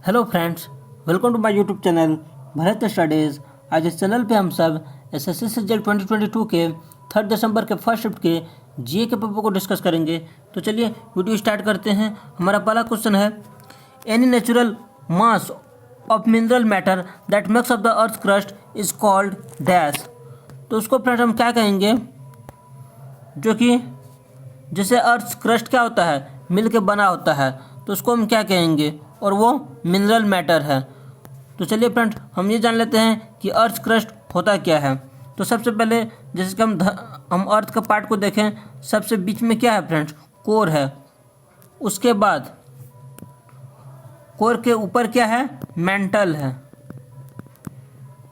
Hello friends, welcome to my YouTube channel Bharat studies. आज इस channel पे हम सब एसएससी सीजीएल 2022 के 3 दिसंबर के फर्स्ट शिफ्ट के जीए के पेपर को डिस्कस करेंगे। तो चलिए वीडियो स्टार्ट करते हैं। हमारा पहला क्वेश्चन है, any natural mass of mineral matter that makes of the earth crust is called dash. तो उसको फ्रेंड्स हम क्या कहेंगे, जो कि जैसे अर्थ क्रस्ट क्या होता है, मिल के बना होता है, तो उसको हम क्या कहेंगे, और वो मिनरल मैटर है। तो चलिए फ्रेंड्स हम ये जान लेते हैं कि अर्थ क्रस्ट होता क्या है। तो सबसे पहले जैसे कि हम अर्थ का पार्ट को देखें, सबसे बीच में क्या है फ्रेंड्स, कोर है। उसके बाद कोर के ऊपर क्या है, मेंटल है।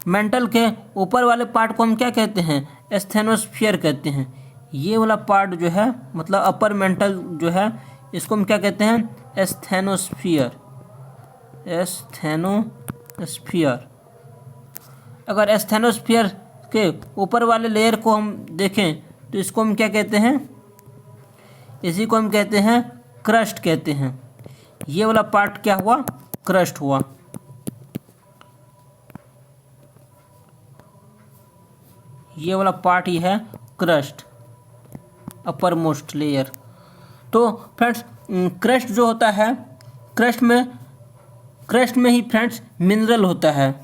मेंटल के ऊपर वाले पार्ट को हम क्या कहते हैं, एस्थेनोस्फीयर कहते हैं। ये वाला पार्ट जो है, मतलब अपर मेंटल जो है, इसको हम क्या कहते हैं, एस्थेनोस्फीयर। एस्थेनोस्फीयर। अगर एस्थेनोस्फीयर के ऊपर वाले लेयर को हम देखें तो इसको हम क्या कहते हैं, इसी को हम कहते हैं क्रस्ट कहते हैं। ये वाला पार्ट क्या हुआ, क्रस्ट हुआ। ये वाला पार्ट ही है क्रस्ट, अपर मोस्ट लेयर। तो फ्रेंड्स क्रस्ट जो होता है, क्रस्ट में ही फ्रेंड्स मिनरल होता है।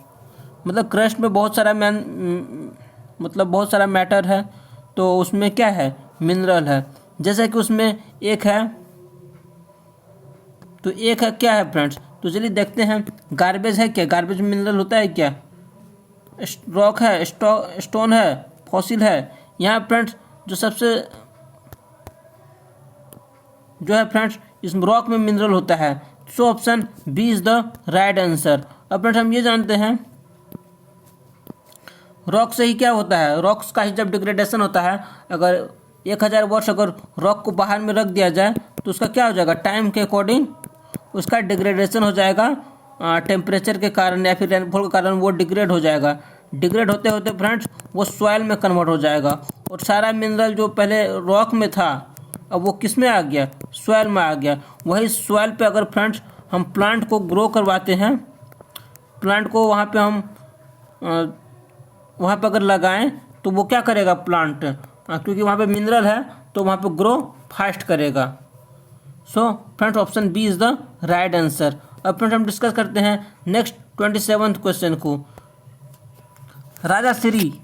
मतलब क्रस्ट में बहुत सारा बहुत सारा मैटर है, तो उसमें क्या है, मिनरल है। जैसे कि उसमें एक है, तो एक है क्या है फ्रेंड्स, तो चलिए देखते हैं। गार्बेज है क्या, गार्बेज में मिनरल होता है क्या, रॉक है, स्टोन है, फॉसिल है। यहाँ फ्रेंड्स जो है फ्रेंड्स, इस रॉक में मिनरल होता है। So option B is the right answer. अब फ्रेंड्स हम ये जानते हैं, रॉक से ही क्या होता है, रॉक्स का ही जब डिग्रेडेशन होता है, अगर 1000 वर्ष अगर रॉक को बाहर में रख दिया जाए तो उसका क्या हो जाएगा, टाइम के अकॉर्डिंग उसका डिग्रेडेशन हो जाएगा। टेम्परेचर के कारण या फिर रेनफॉल के कारण वो डिग्रेड हो जाएगा। डिग्रेड होते होते फ्रेंड्स वो सॉइल में कन्वर्ट हो जाएगा, और सारा मिनरल जो पहले रॉक में था अब वो किस में आ गया, सॉइल में आ गया। वही सॉइल पे अगर फ्रेंड्स हम प्लांट को ग्रो करवाते हैं, प्लांट को वहाँ पे अगर लगाएं तो वो क्या करेगा प्लांट, क्योंकि वहाँ पे मिनरल है तो वहाँ पे ग्रो फास्ट करेगा। So friends option B is the right answer. अब फ्रेंड्स हम डिस्कस करते हैं नेक्स्ट 27th क्वेश्चन को। राजा श्री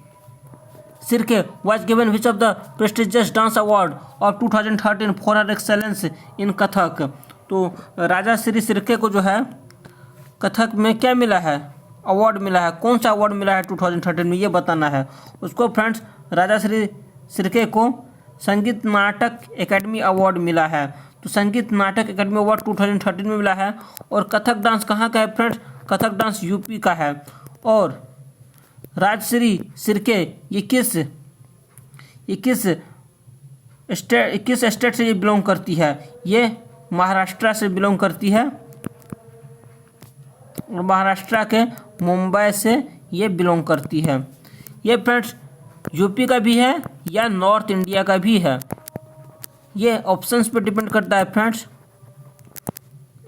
सिरके was given which of the prestigious dance award of 2013 for her excellence in Kathak. तो राजा श्री सिरके को जो है कथक में क्या मिला है, अवार्ड मिला है। कौन सा अवार्ड मिला है 2013 में, ये बताना है उसको। फ्रेंड्स राजा श्री सिरके को संगीत नाटक एकेडमी अवार्ड मिला है। तो संगीत नाटक एकेडमी अवार्ड 2013 में मिला है। और कथक डांस कहाँ का है फ्रेंड्स, कथक डांस यूपी का है। और राजश्री सिरके ये किस स्टेट से ये बिलोंग करती है, ये महाराष्ट्र से बिलोंग करती है, और महाराष्ट्र के मुंबई से ये बिलोंग करती है। ये फ्रेंड्स यूपी का भी है या नॉर्थ इंडिया का भी है, ये ऑप्शंस पे डिपेंड करता है फ्रेंड्स।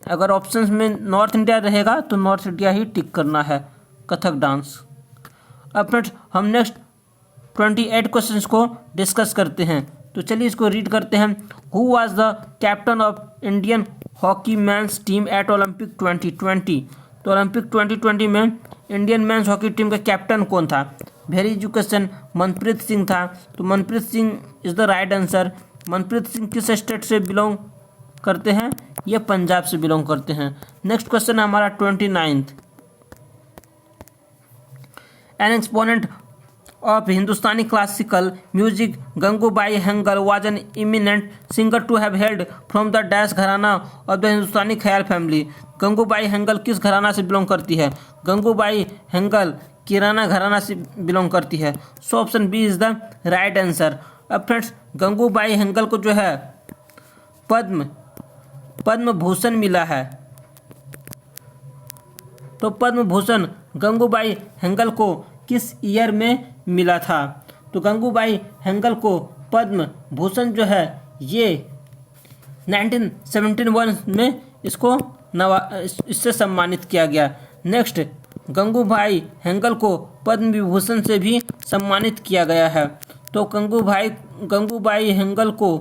अगर ऑप्शंस में नॉर्थ इंडिया रहेगा तो नॉर्थ इंडिया ही टिक करना है, कथक डांस। अब फ्रेंड्स हम नेक्स्ट 28 क्वेश्चंस को डिस्कस करते हैं। तो चलिए इसको रीड करते हैं। Who was the captain of Indian hockey men's team at Olympic 2020। तो ओलंपिक 2020 में इंडियन मैंस हॉकी टीम का कैप्टन कौन था, very easy question, Manpreet Singh था। तो Manpreet Singh is the right answer. Manpreet Singh किस स्टेट से बिलोंग करते हैं, ये पंजाब से बिलोंग करते हैं। नेक्स्ट क्वेश्चन है हमारा 29th। An exponent of Hindustani classical music, Gangubai Hangal was an eminent singer to have hailed from the dash घराना of the हिंदुस्तानी ख्याल फैमिली। गंगूबाई हंगल किस घराना से बिलोंग करती है, गंगूबाई हंगल किराना घराना से बिलोंग करती है। So option B is the right answer. अब फ्रेंड्स गंगूबाई हंगल को जो है पद्म भूषण मिला है। तो पद्म भूषण गंगूबाई हंगल को किस ईयर में मिला था, तो गंगूबाई हंगल को पद्म भूषण जो है ये 1971 में इसको इससे सम्मानित किया गया। नेक्स्ट, गंगूबाई हेंगल को पद्म विभूषण से भी सम्मानित किया गया है। तो गंगूबाई हेंगल को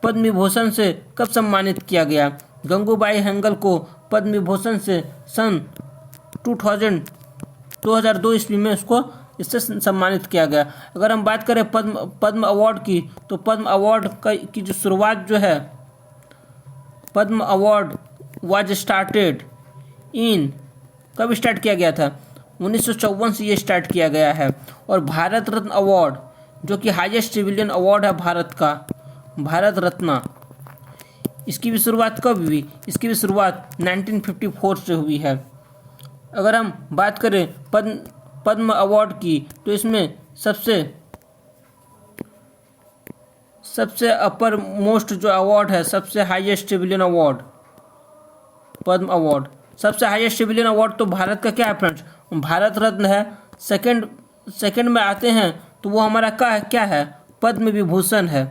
पद्म विभूषण से कब सम्मानित किया गया? गंगूबाई हेंगल को पद्म विभूषण से सन 2002 ईस्वी में उसको इससे सम्मानित किया गया। अगर हम बात करें पद्म अवार्ड की, तो पद्म अवार्ड की जो शुरुआत जो है, पद्म अवार्ड वाज स्टार्टेड इन, कब स्टार्ट किया गया था? 1954 से ये स्टार्ट किया गया है। और भारत रत्न अवार्ड, जो कि हाईएस्ट सिविलियन अवार्ड है भारत का, भारत रत्न, इसकी भी शुरुआत कब हुई? इसकी भी शुरुआत 1954 से हुई है। अगर हम बात करें पद्म अवार्ड की, तो इसमें सबसे अपर मोस्ट जो अवार्ड है, सबसे हाईएस्ट सिविलियन अवार्ड, पद्म अवार्ड, सबसे हाईएस्ट सिविलियन अवार्ड तो भारत का क्या है फ्रेंड्स? भारत रत्न है। सेकंड में आते हैं तो वो हमारा क्या है? पद्म विभूषण है।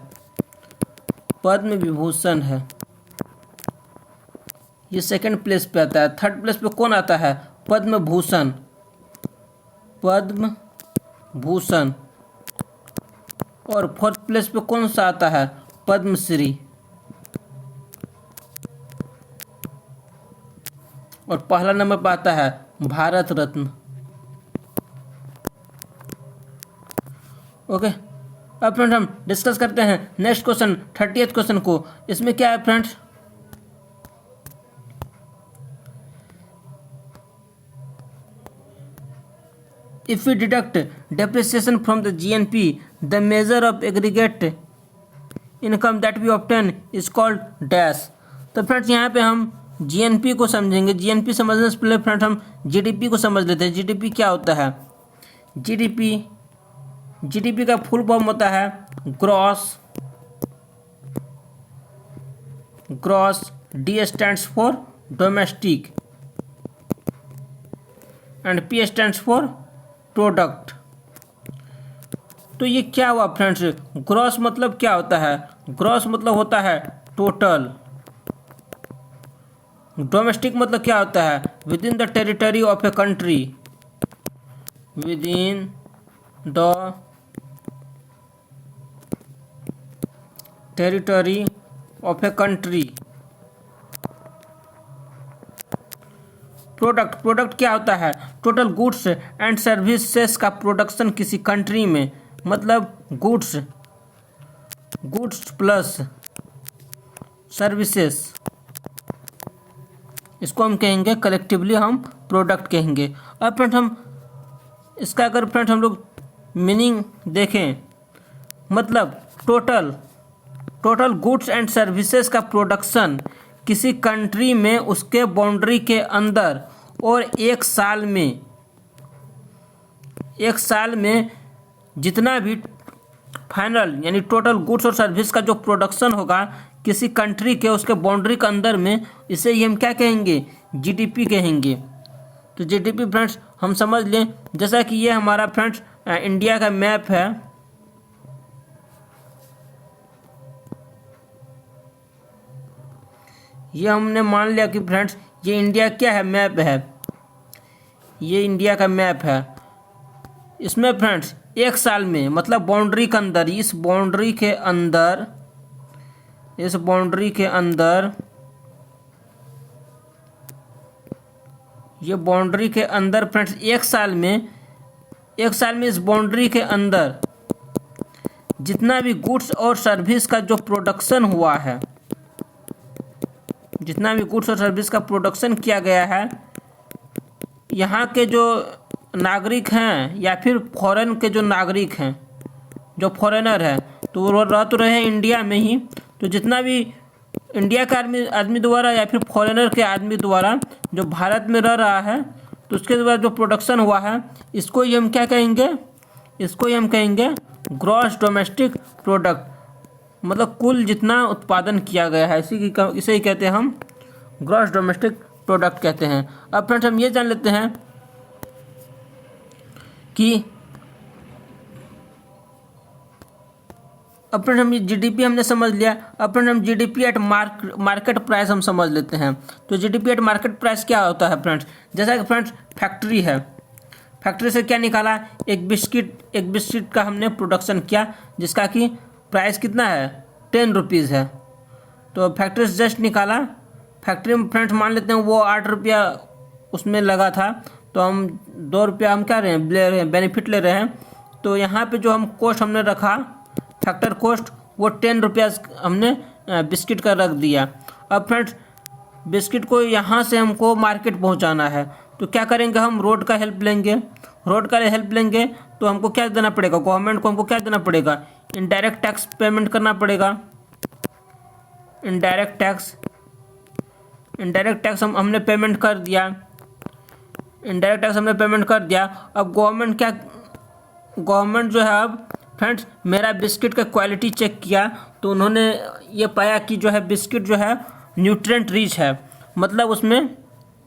पद्म विभूषण है, ये सेकंड प्लेस पे आता है। थर्ड प्लेस पे कौन आता है? पद्म भूषण। पद्म भूषण। और फोर्थ प्लेस पे कौन सा आता है? पद्मश्री। और पहला नंबर पर आता है भारत रत्न। ओके, अब फ्रेंड्स हम डिस्कस करते हैं नेक्स्ट क्वेश्चन, 30th क्वेश्चन को। इसमें क्या है friends? If we deduct depreciation from the GNP, the measure of aggregate income that we obtain is called dash। तो फ्रेंड्स यहाँ पे हम GNP को समझेंगे। GNP समझने से पहले फ्रेंड्स हम GDP को समझ लेते हैं। GDP क्या होता है? GDP का फुल फॉर्म होता है gross, D stands for domestic and P stands for product. तो ये क्या हुआ फ्रेंड्स? ग्रॉस मतलब क्या होता है? ग्रॉस मतलब होता है टोटल। डोमेस्टिक मतलब क्या होता है? With in the territory of a country, with in the territory of a country. Product क्या होता है? टोटल गुड्स एंड सर्विसेज का प्रोडक्शन किसी कंट्री में, मतलब गुड्स प्लस सर्विसेज, इसको हम कहेंगे कलेक्टिवली हम प्रोडक्ट कहेंगे। अब फ्रेंड्स हम इसका अगर फ्रेंड्स हम लोग मीनिंग देखें, मतलब टोटल गुड्स एंड सर्विसेज का प्रोडक्शन किसी कंट्री में उसके बाउंड्री के अंदर और एक साल में जितना भी फाइनल यानी टोटल गुड्स और सर्विस का जो प्रोडक्शन होगा किसी कंट्री के उसके बाउंड्री के अंदर में, इसे ही हम क्या कहेंगे? GDP कहेंगे। तो GDP फ्रेंड्स हम समझ लें, जैसा कि ये हमारा फ्रेंड्स इंडिया का मैप है। ये हमने मान लिया कि फ्रेंड्स ये इंडिया क्या है? मैप है। ये इंडिया का मैप है। इसमें फ्रेंड्स एक साल में, मतलब बाउंड्री के अंदर, इस बाउंड्री के अंदर ये बाउंड्री के अंदर फ्रेंड्स एक साल में इस बाउंड्री के अंदर जितना भी गुड्स और सर्विस का जो प्रोडक्शन हुआ है, जितना भी गुड्स और सर्विस का प्रोडक्शन किया गया है, यहाँ के जो नागरिक हैं या फिर फॉरेन के जो नागरिक हैं, जो फॉरेनर है, तो वो रह तो रहे इंडिया में ही। तो जितना भी इंडिया का आदमी द्वारा या फिर फॉरेनर के आदमी द्वारा जो भारत में रह रहा है, तो उसके द्वारा जो प्रोडक्शन हुआ है, इसको ही हम क्या कहेंगे? इसको ही हम कहेंगे ग्रॉस डोमेस्टिक प्रोडक्ट, मतलब कुल जितना उत्पादन किया गया है, इसे ही कहते हैं हम ग्रॉस डोमेस्टिक प्रोडक्ट कहते हैं। अब फ्रेंड्स हम ये जान लेते हैं कि अब फ्रेंड हम ये जीडीपी हमने समझ लिया। अब फ्रेंड हम जीडीपी एट मार्केट प्राइस हम समझ लेते हैं। तो जीडीपी एट मार्केट प्राइस क्या होता है फ्रेंड्स? जैसा कि फ्रेंड्स फैक्ट्री है, फैक्ट्री से क्या निकाला, एक बिस्किट का हमने प्रोडक्शन किया जिसका कि प्राइस कितना है, 10 रुपीज़ है। तो फैक्ट्री से जस्ट निकाला, फैक्ट्री में फ्रेंड्स मान लेते हैं वो 8 रुपया उसमें लगा था, तो हम 2 रुपया हम क्या ले रहे हैं, बेनिफिट ले रहे हैं। तो यहाँ पे जो हम कॉस्ट हमने रखा फैक्टर कॉस्ट, वो 10 रुपया हमने बिस्किट का रख दिया। अब फ्रेंड्स बिस्किट को यहाँ से हमको मार्केट पहुँचाना है, तो क्या करेंगे, हम रोड का हेल्प लेंगे। रोड का हेल्प लेंगे तो हमको क्या देना पड़ेगा, गवर्नमेंट को हमको क्या देना पड़ेगा, इनडायरेक्ट टैक्स पेमेंट करना पड़ेगा। इनडायरेक्ट टैक्स हमने पेमेंट कर दिया। इनडायरेक्ट टैक्स हमने पेमेंट कर दिया। अब गवर्नमेंट जो है, अब फ्रेंड्स मेरा बिस्किट का क्वालिटी चेक किया तो उन्होंने ये पाया कि जो है बिस्किट जो है न्यूट्रिएंट रिच है, मतलब उसमें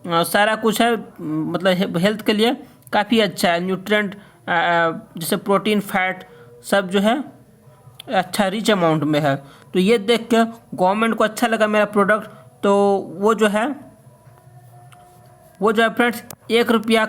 सारा कुछ है, मतलब हेल्थ के लिए काफ़ी अच्छा है। न्यूट्रिएंट जैसे प्रोटीन, फैट सब जो है अच्छा रिच अमाउंट में है। तो ये देख के गवर्नमेंट को अच्छा लगा मेरा प्रोडक्ट, तो वो जो है फ्रेंड्स 1 रुपया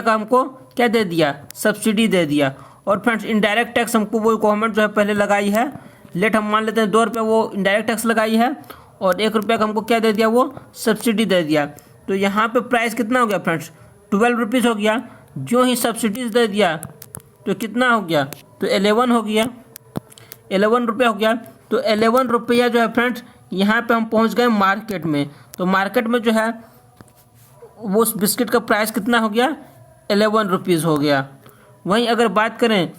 का हमको क्या दे दिया, सब्सिडी दे दिया। और फ्रेंड्स इनडायरेक्ट टैक्स हमको वो गवर्नमेंट जो है पहले लगाई है, लेट हम मान लेते हैं 2 रुपये वो इनडायरेक्ट टैक्स लगाई है, और 1 रुपया का हमको क्या दे दिया, वो सब्सिडी दे दिया। तो यहाँ पे प्राइस कितना हो गया फ्रेंड्स, 12 रुपीज़ हो गया। जो ही सब्सिडीज दे दिया तो कितना हो गया, तो 11 हो गया, 11 रुपया हो गया। तो 11 रुपया जो है फ्रेंड्स यहाँ पे हम पहुँच गए मार्केट में। तो मार्केट में जो है वो उस बिस्किट का प्राइस कितना हो गया, 11 रुपीज़ हो गया। वहीं अगर बात करें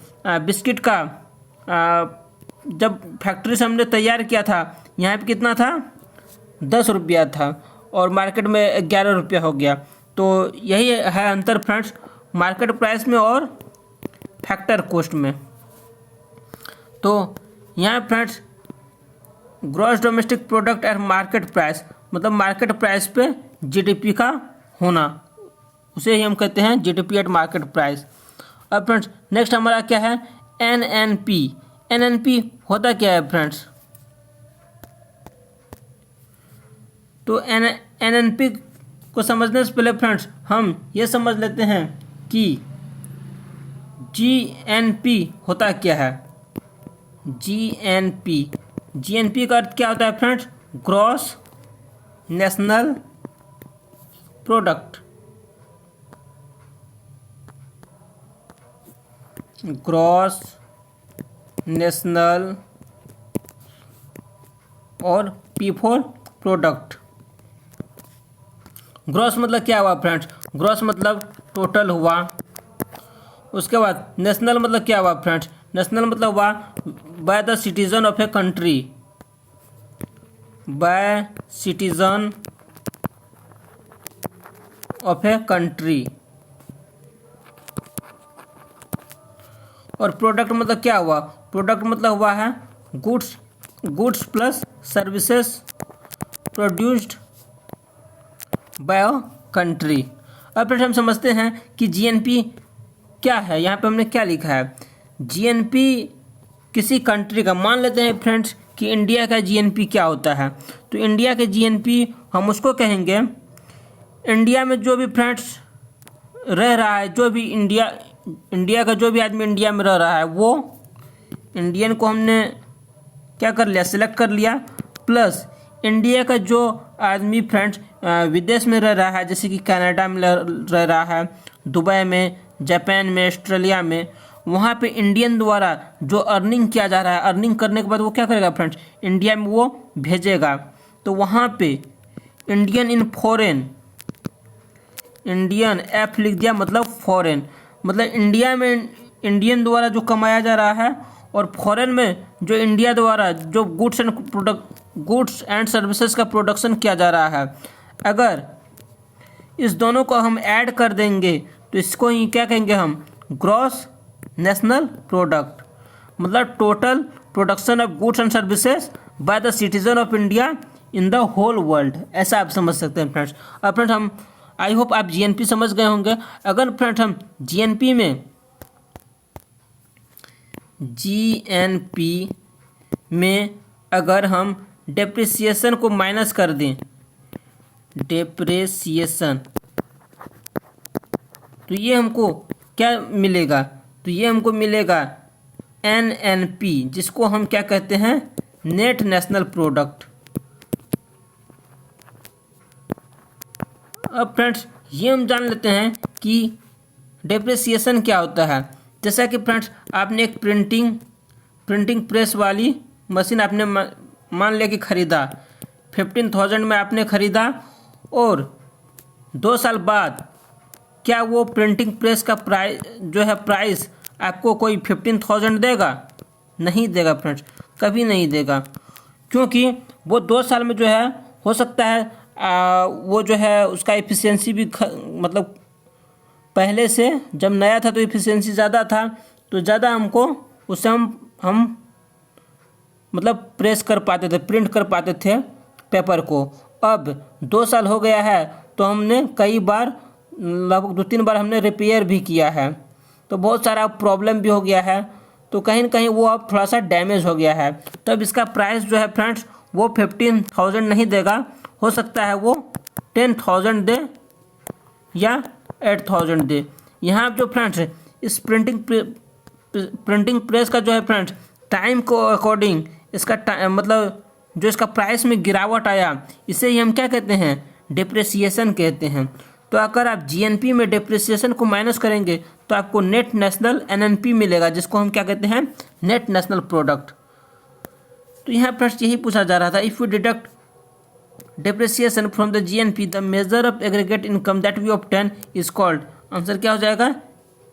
बिस्किट का, जब फैक्ट्री से हमने तैयार किया था यहाँ पे कितना था, 10 रुपया था, और मार्केट में 11 रुपया हो गया। तो यही है अंतर फ्रेंड्स मार्केट प्राइस में और फैक्टर कॉस्ट में। तो यहाँ friends gross domestic product at market price, मतलब मार्केट प्राइस पे जीडीपी का होना, उसे ही हम कहते हैं जीडीपी एट मार्केट प्राइस। अब फ्रेंड्स नेक्स्ट हमारा क्या है, एनएनपी। एनएनपी होता क्या है फ्रेंड्स, तो एनएनपी को समझने से पहले फ्रेंड्स हम ये समझ लेते हैं कि जीएनपी होता क्या है। जीएनपी का अर्थ क्या होता है friends, gross national product. Gross national और पी फॉर प्रोडक्ट। ग्रॉस मतलब क्या हुआ फ्रेंड्स, ग्रॉस मतलब टोटल हुआ। उसके बाद नेशनल मतलब क्या हुआ फ्रेंड्स, नेशनल मतलब हुआ by the citizen of a country, by citizen of a country. और प्रोडक्ट मतलब क्या हुआ, प्रोडक्ट मतलब हुआ है goods plus services produced by a country. अब फिर हम समझते हैं कि जीएनपी क्या है। यहाँ पे हमने क्या लिखा है, जीएनपी किसी कंट्री का, मान लेते हैं फ्रेंड्स कि इंडिया का जीएनपी क्या होता है। तो इंडिया के जीएनपी हम उसको कहेंगे, इंडिया में जो भी फ्रेंड्स रह रहा है, जो भी इंडिया का जो भी आदमी इंडिया में रह रहा है, वो इंडियन को हमने क्या कर लिया, सिलेक्ट कर लिया, प्लस इंडिया का जो आदमी फ्रेंड्स विदेश में रह रहा है, जैसे कि कनाडा में रह रहा है, दुबई में, जापान में, ऑस्ट्रेलिया में, वहाँ पे इंडियन द्वारा जो अर्निंग किया जा रहा है, अर्निंग करने के बाद वो क्या करेगा फ्रेंड्स, इंडिया में वो भेजेगा। तो वहाँ पे Indian in foreign, Indian F लिख दिया, मतलब फॉरेन, मतलब इंडिया में इंडियन द्वारा जो कमाया जा रहा है, और फॉरेन में जो इंडिया द्वारा जो गुड्स एंड सर्विसेज का प्रोडक्शन किया जा रहा है। अगर इस दोनों को हम ऐड कर देंगे तो इसको ही क्या कहेंगे हम, ग्रॉस नेशनल प्रोडक्ट, मतलब total production of goods and services by the citizen of India in the whole world. ऐसा आप समझ सकते हैं फ्रेंड्स। अब फ्रेंड्स हम आई होप आप जीएनपी समझ गए होंगे। अगर फ्रेंड्स हम जीएनपी में GNP में अगर हम डेप्रिसिएशन को माइनस कर दें, डेप्रिसिएशन, तो ये हमको क्या मिलेगा? तो ये हमको मिलेगा NNP, जिसको हम क्या कहते हैं? Net national product. अब फ्रेंड्स ये हम जान लेते हैं कि डेप्रिसिएशन क्या होता है। जैसा कि फ्रेंड्स आपने एक प्रिंटिंग प्रेस वाली मशीन आपने मान लिया कि ख़रीदा, 15,000 में आपने ख़रीदा, और 2 साल बाद क्या वो प्रिंटिंग प्रेस का प्राइस आपको कोई 15,000 देगा? नहीं देगा फ्रेंड्स, कभी नहीं देगा, क्योंकि वो 2 साल में जो है हो सकता है वो जो है उसका एफिशिएंसी भी मतलब पहले से जब नया था तो एफिशिएंसी ज़्यादा था, तो ज़्यादा हमको उससे हम मतलब प्रेस कर पाते थे, प्रिंट कर पाते थे पेपर को। अब 2 साल हो गया है तो हमने कई बार, लगभग 2-3 बार हमने रिपेयर भी किया है, तो बहुत सारा प्रॉब्लम भी हो गया है, तो कहीं ना कहीं वो अब थोड़ा सा डैमेज हो गया है। तो अब इसका प्राइस जो है फ्रेंड्स वो 15,000 नहीं देगा, हो सकता है वो 10,000 दे या 8,000 दे। यहाँ जो फ्रेंड्स इस प्रिंटिंग प्रेस का जो है फ्रेंड्स टाइम को अकॉर्डिंग इसका मतलब जो इसका प्राइस में गिरावट आया, इसे ही हम क्या कहते हैं? डिप्रिसिएशन कहते हैं। तो अगर आप GNP में डिप्रिसिएशन को माइनस करेंगे तो आपको नेट नेशनल NNP मिलेगा, जिसको हम क्या कहते हैं? Net national product. तो यहाँ फ्रेंड्स यही पूछा जा रहा था, if you deduct depreciation from the GNP, the measure of aggregate income that we obtain is called, answer क्या हो जाएगा?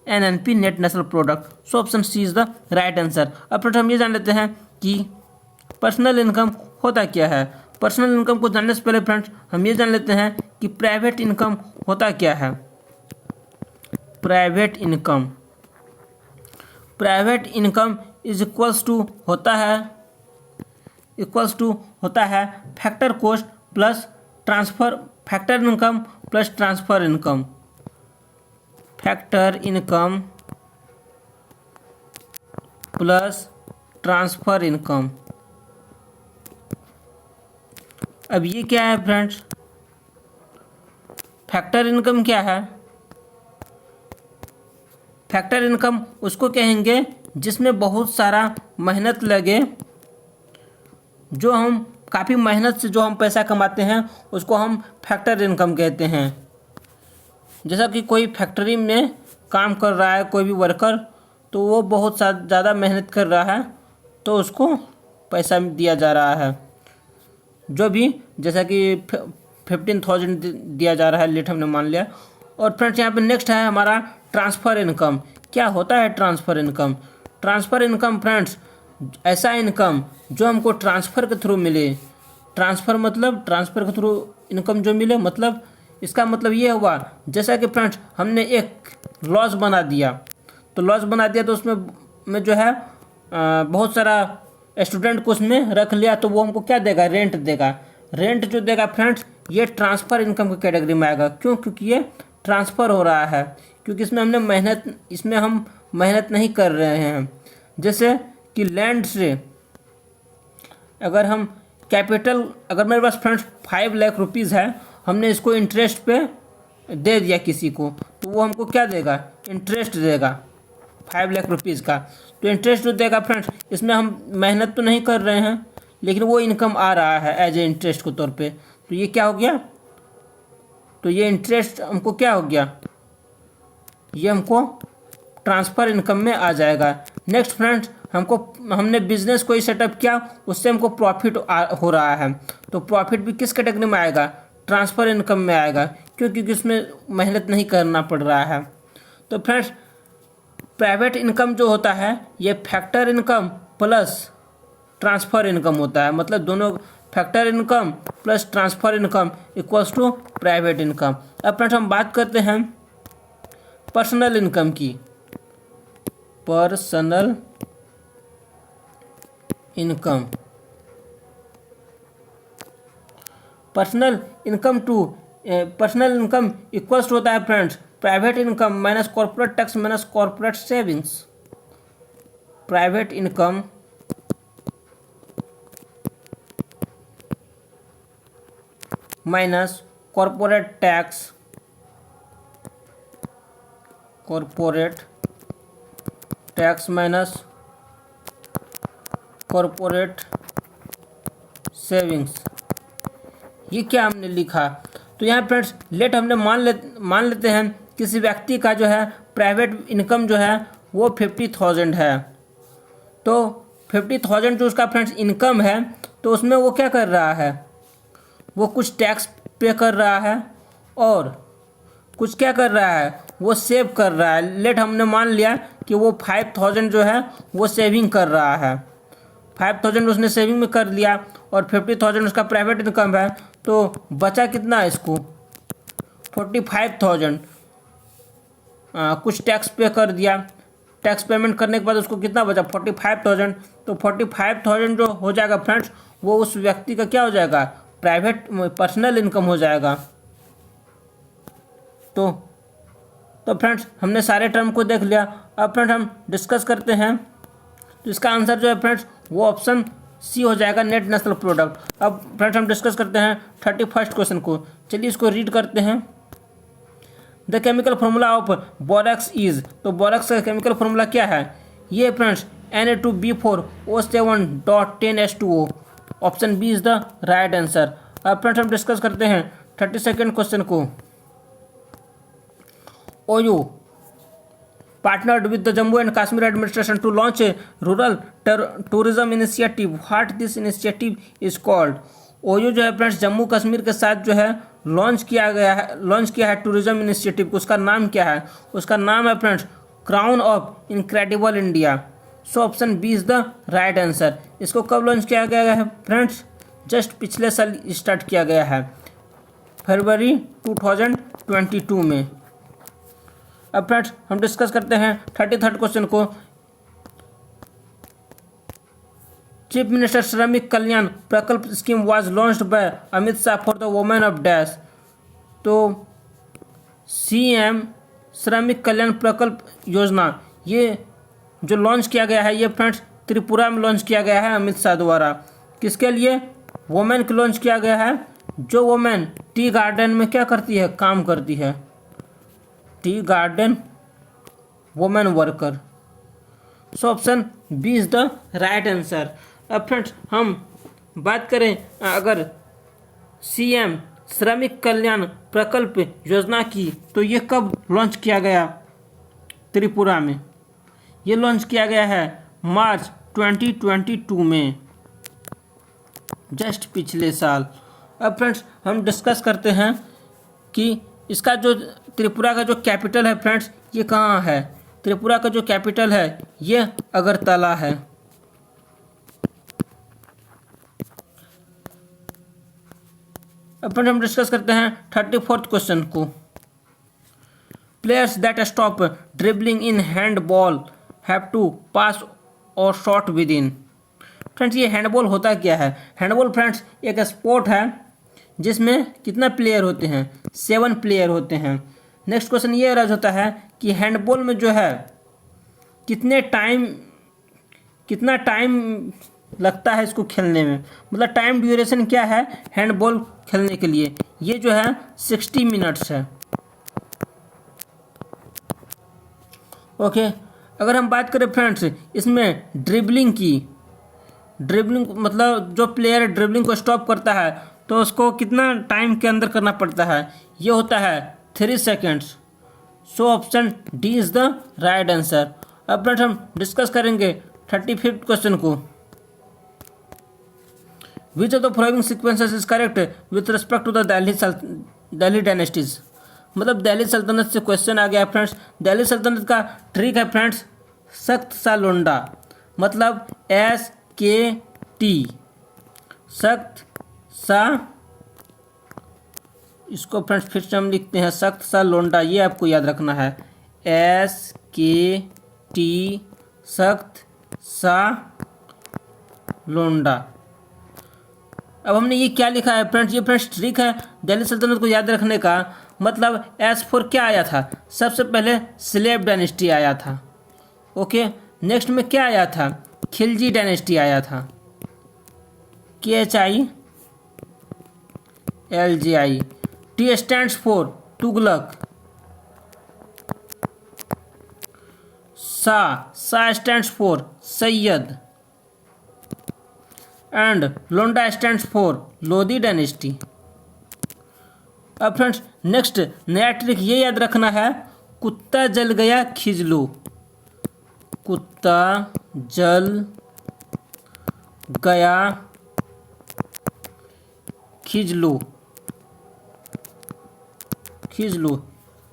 NNP, net national product. So option C is the right answer. अब फिर हम ये जान लेते हैं कि पर्सनल इनकम होता क्या है। पर्सनल इनकम को जानने से पहले फ्रेंड्स हम ये जान लेते हैं कि प्राइवेट इनकम होता क्या है। Private income is equals to होता है factor cost plus transfer, factor income plus transfer income, factor income plus transfer income. अब ये क्या है फ्रेंड्स? फैक्टर इनकम क्या है? फैक्टर इनकम उसको कहेंगे जिसमें बहुत सारा मेहनत लगे, जो हम काफ़ी मेहनत से जो हम पैसा कमाते हैं उसको हम फैक्टर इनकम कहते हैं। जैसा कि कोई फैक्ट्री में काम कर रहा है कोई भी वर्कर, तो वो बहुत ज़्यादा मेहनत कर रहा है तो उसको पैसा दिया जा रहा है, जो भी जैसा कि 15,000 दिया जा रहा है, लेट हमने मान लिया। और फ्रेंड्स यहाँ पे नेक्स्ट है हमारा ट्रांसफ़र इनकम। क्या होता है transfer income? Transfer income friends ऐसा इनकम जो हमको ट्रांसफ़र के थ्रू मिले। ट्रांसफ़र मतलब ट्रांसफ़र के थ्रू इनकम जो मिले, मतलब इसका मतलब ये हुआ जैसा कि फ्रेंड्स हमने एक लॉस बना दिया, तो उसमें जो है बहुत सारा स्टूडेंट को उसमें रख लिया, तो वो हमको क्या देगा? रेंट देगा। रेंट जो देगा फ्रेंड्स ये ट्रांसफ़र इनकम की कैटेगरी में आएगा। क्यों? क्योंकि ये ट्रांसफ़र हो रहा है, क्योंकि इसमें हम मेहनत नहीं कर रहे हैं। जैसे कि लैंड से अगर हम अगर मेरे पास फ्रेंड्स 5 लाख रुपीज़ है, हमने इसको इंटरेस्ट पे दे दिया किसी को, तो वो हमको क्या देगा? इंटरेस्ट देगा 5 लाख रुपीज़ का। तो इंटरेस्ट जो देगा फ्रेंड्स इसमें हम मेहनत तो नहीं कर रहे हैं, लेकिन वो इनकम आ रहा है एज ए इंटरेस्ट के तौर पे। तो ये क्या हो गया? तो ये इंटरेस्ट हमको क्या हो गया? ये हमको ट्रांसफ़र इनकम में आ जाएगा। नेक्स्ट फ्रेंड्स हमने बिजनेस कोई सेटअप किया, उससे हमको प्रॉफिट हो रहा है, तो प्रॉफिट भी किस कैटेगरी में आएगा? ट्रांसफ़र इनकम में आएगा, क्योंकि उसमें मेहनत नहीं करना पड़ रहा है। तो फ्रेंड्स प्राइवेट इनकम जो होता है ये factor income plus transfer income होता है, मतलब दोनों factor income plus transfer income equals to private income. अब फ्रेंड्स हम बात करते हैं पर्सनल इनकम की। पर्सनल इनकम इक्वल्स होता है friends private income minus corporate tax minus corporate savings. Private income minus corporate tax minus corporate savings. ये क्या हमने लिखा? तो यहाँ फ्रेंड्स लेट हमने मान लेते हैं किसी व्यक्ति का जो है प्राइवेट इनकम जो है वो 50,000 है। तो 50,000 जो उसका फ्रेंड्स इनकम है, तो उसमें वो क्या कर रहा है, वो कुछ टैक्स पे कर रहा है और कुछ क्या कर रहा है, वो सेव कर रहा है। लेट हमने मान लिया कि वो 5,000 जो है वो सेविंग कर रहा है, 5,000 उसने सेविंग में कर लिया और 50,000 उसका प्राइवेट इनकम है। तो बचा कितना है इसको, 45,000। कुछ टैक्स पे कर दिया, टैक्स पेमेंट करने के बाद उसको कितना बचा, 45,000। तो 45,000 जो हो जाएगा फ्रेंड्स वो उस व्यक्ति का क्या हो जाएगा, प्राइवेट पर्सनल इनकम हो जाएगा। तो फ्रेंड्स हमने सारे टर्म को देख लिया। अब फ्रेंड्स हम डिस्कस करते हैं। तो इसका आंसर जो है फ्रेंड्स वो ऑप्शन सी हो जाएगा, नेट नेशनल प्रोडक्ट। अब फ्रेंड्स हम डिस्कस करते हैं 31st क्वेश्चन को। चलिए इसको रीड करते हैं। The chemical formula of borax is, तो बोरैक्स का केमिकल फॉर्मूला क्या है, ये friends Na2B4O7.10H2O। Option B is the right answer. अब फ्रेंड्स हम डिस्कस करते हैं 32nd क्वेश्चन को। OU partnered with the Jammu and Kashmir administration to launch a rural tourism initiative. What this initiative is called? OU जो है friends Jammu Kashmir के साथ जो है लॉन्च किया है टूरिज्म इनिशिएटिव को। उसका नाम क्या है, उसका नाम है friends crown of incredible India. So option B is the right answer. इसको कब लॉन्च किया गया है फ्रेंड्स, जस्ट पिछले साल स्टार्ट किया गया है, फरवरी 2022 में। अब फ्रेंड्स हम डिस्कस करते हैं 33rd क्वेश्चन को। चीफ मिनिस्टर श्रमिक कल्याण प्रकल्प scheme was launched by Amit Shah for the women of dash. तो CM श्रमिक कल्याण प्रकल्प योजना ये जो लॉन्च किया गया है, ये फ्रेंड्स त्रिपुरा में लॉन्च किया गया है अमित शाह द्वारा। किसके लिए, वुमेन को लॉन्च किया गया है, जो वुमेन टी गार्डन में क्या करती है, काम करती है, tea garden women worker. So option B is the right answer. अब फ्रेंड्स हम बात करें अगर CM श्रमिक कल्याण प्रकल्प योजना की, तो ये कब लॉन्च किया गया त्रिपुरा में, ये लॉन्च किया गया है मार्च 2022 में, जस्ट पिछले साल। अब फ्रेंड्स हम डिस्कस करते हैं कि इसका जो त्रिपुरा का जो कैपिटल है फ्रेंड्स ये कहाँ है। त्रिपुरा का जो कैपिटल है ये अगरतला है। अब फ्रेंड्स हम डिस्कस करते हैं 34th क्वेश्चन को। Players that stop dribbling in handball have to pass और शॉट विद इन। फ्रेंड्स ये हैंडबॉल होता क्या है, हैंडबॉल फ्रेंड्स एक स्पोर्ट है जिसमें कितना प्लेयर होते हैं, 7 प्लेयर होते हैं। नेक्स्ट क्वेश्चन ये राज होता है कि हैंडबॉल में जो है कितना टाइम लगता है इसको खेलने में, मतलब टाइम ड्यूरेशन क्या है हैंडबॉल खेलने के लिए, ये जो है 60 मिनट्स है। ओके, अगर हम बात करें फ्रेंड्स इसमें ड्रिबलिंग की, ड्रिबलिंग मतलब जो प्लेयर ड्रिबलिंग को स्टॉप करता है तो उसको कितना टाइम के अंदर करना पड़ता है, ये होता है 3 seconds. So option D is the right answer. अब फ्रेंड्स हम डिस्कस करेंगे 35th क्वेश्चन को। Which of the following sequences is correct with respect to the Delhi dynasties. मतलब दिल्ली सल्तनत से क्वेश्चन आ गया फ्रेंड्स। दिल्ली सल्तनत का ट्रिक है फ्रेंड्स सख्त सा लोंडा, मतलब SKT, सख्त सा, इसको फ्रेंड्स फिर से हम लिखते हैं सख्त सा लोंडा, ये आपको याद रखना है, SKT, सख्त सा लोंडा। अब हमने ये क्या लिखा है फ्रेंड्स, ये फ्रेंड्स ट्रिक है दिल्ली सल्तनत को याद रखने का। मतलब S4 क्या आया था, सबसे पहले स्लेव डायनेस्टी आया था। ओके, नेक्स्ट में क्या आया था, खिलजी डायनेस्टी आया था, KHILGI। T stands for Tughlaq, सा स्टैंड्स फॉर सैयद, एंड लोंडा स्टैंड्स फॉर लोधी डायनेस्टी। अब फ्रेंड्स नेक्स्ट नया ट्रिक ये याद रखना है, कुत्ता जल गया खिजलू, कुत्ता जल गया खिजलू।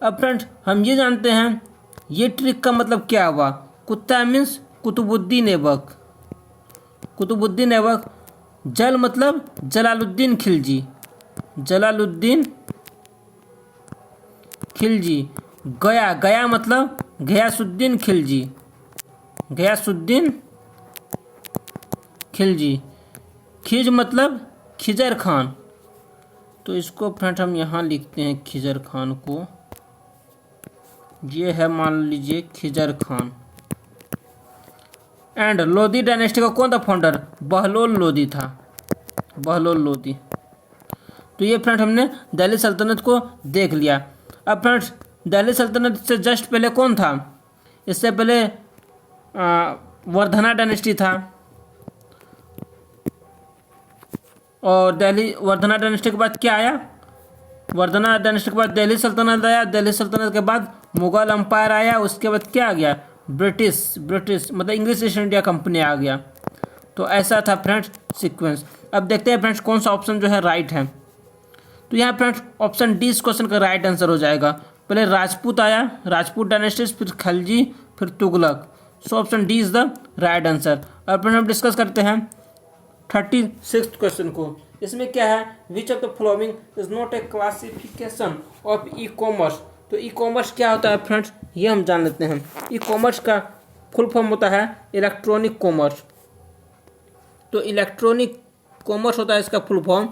अब फ्रेंड्स हम ये जानते हैं ये ट्रिक का मतलब क्या हुआ, कुत्ता मीन्स कुतुबुद्दीन ऐबक, कुतुबुद्दीन ऐबक, जल मतलब जलालुद्दीन खिलजी, जलालुद्दीन खिलजी, गया मतलब गयासुद्दीन खिलजी, गयासुद्दीन खिलजी, खिज मतलब खिजर खान। तो इसको फ्रेंड हम यहाँ लिखते हैं खिजर खान को, ये है मान लीजिए खिजर खान। एंड लोधी डायनेस्टी का कौन था फाउंडर, बहलोल लोधी था, बहलोल लोधी। तो ये फ्रेंड हमने दिल्ली सल्तनत को देख लिया। अब फ्रेंड्स दिल्ली सल्तनत से जस्ट पहले कौन था, इससे पहले वर्धना डायनेस्टी था, और वर्धना डायनेस्टी के बाद क्या आया, वर्धना डायनेस्टी के बाद दिल्ली सल्तनत आया, दिल्ली सल्तनत के बाद मुगल अंपायर आया, उसके बाद क्या आ गया, ब्रिटिश मतलब इंग्लिश ईस्ट इंडिया कंपनी आ गया। तो ऐसा था फ्रेंड्स सीक्वेंस। अब देखते हैं फ्रेंड्स कौन सा ऑप्शन जो है राइट है। तो यहाँ फ्रेंड्स ऑप्शन डी इस क्वेश्चन का राइट आंसर हो जाएगा। पहले राजपूत आया, राजपूत डायनेस्टीज, फिर खिलजी, फिर तुगलक। सो option D is the right answer. अब फ्रेंड्स हम डिस्कस करते हैं 36 क्वेश्चन को। इसमें क्या है, विच of the following is not a classification of e commerce. तो ई कॉमर्स क्या होता है फ्रेंड्स, ये हम जान लेते हैं। ई कॉमर्स का फुल फॉर्म होता है इलेक्ट्रॉनिक कॉमर्स। तो इलेक्ट्रॉनिक कॉमर्स होता है इसका फुल फॉर्म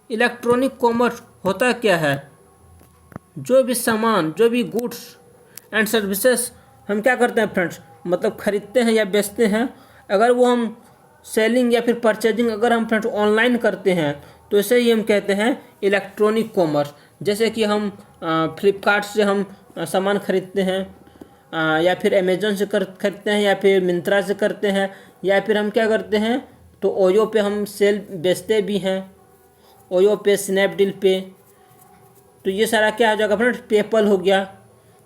इलेक्ट्रॉनिक कॉमर्स होता क्या है, जो भी सामान, जो भी गुड्स एंड सर्विसेज हम क्या करते हैं फ्रेंड्स, मतलब खरीदते हैं या बेचते हैं, अगर वो हम सेलिंग या फिर परचेजिंग अगर हम फ्रेंड्स ऑनलाइन करते हैं तो इसे ही हम कहते हैं इलेक्ट्रॉनिक कॉमर्स। जैसे कि हम फ्लिपकार्ट से हम सामान खरीदते हैं, या फिर अमेजोन से खरीदते हैं, या फिर मिंत्रा से करते हैं, या फिर हम क्या करते हैं तो ओयो पे हम सेल बेचते भी हैं, ओयो पे, स्नैपडील पे। तो ये सारा क्या हो जाएगा फ्रेंड्स, पेपल हो गया।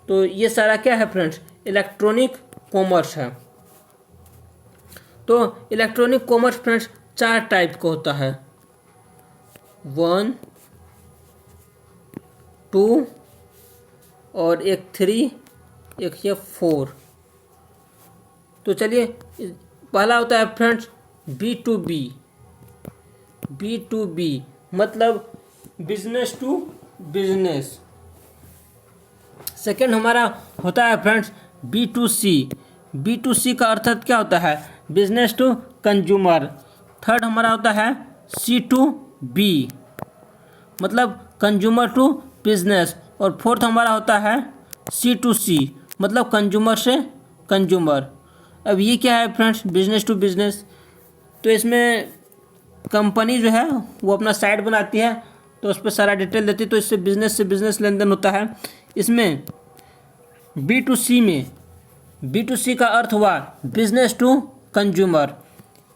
तो ये सारा क्या है फ्रेंड्स, इलेक्ट्रॉनिक कॉमर्स है। तो इलेक्ट्रॉनिक कॉमर्स फ्रेंड्स 4 टाइप का होता है, 1, 2 और एक 3, एक ये 4। तो चलिए पहला होता है फ्रेंड्स B2B मतलब बिजनेस टू बिजनेस। सेकेंड हमारा होता है फ्रेंड्स B2C का अर्थ क्या होता है, बिजनेस टू कंज्यूमर। थर्ड हमारा होता है C2B मतलब कंज्यूमर टू बिजनेस। और फोर्थ हमारा होता है C2C मतलब कंज्यूमर से कंज्यूमर। अब ये क्या है फ्रेंड्स, बिजनेस टू बिजनेस। तो इसमें कंपनी जो है वो अपना साइट बनाती है, तो उस पर सारा डिटेल देती है, तो इससे बिजनेस से बिजनेस लेन देन होता है। इसमें B2C में B2C का अर्थ हुआ बिजनेस टू कंज्यूमर।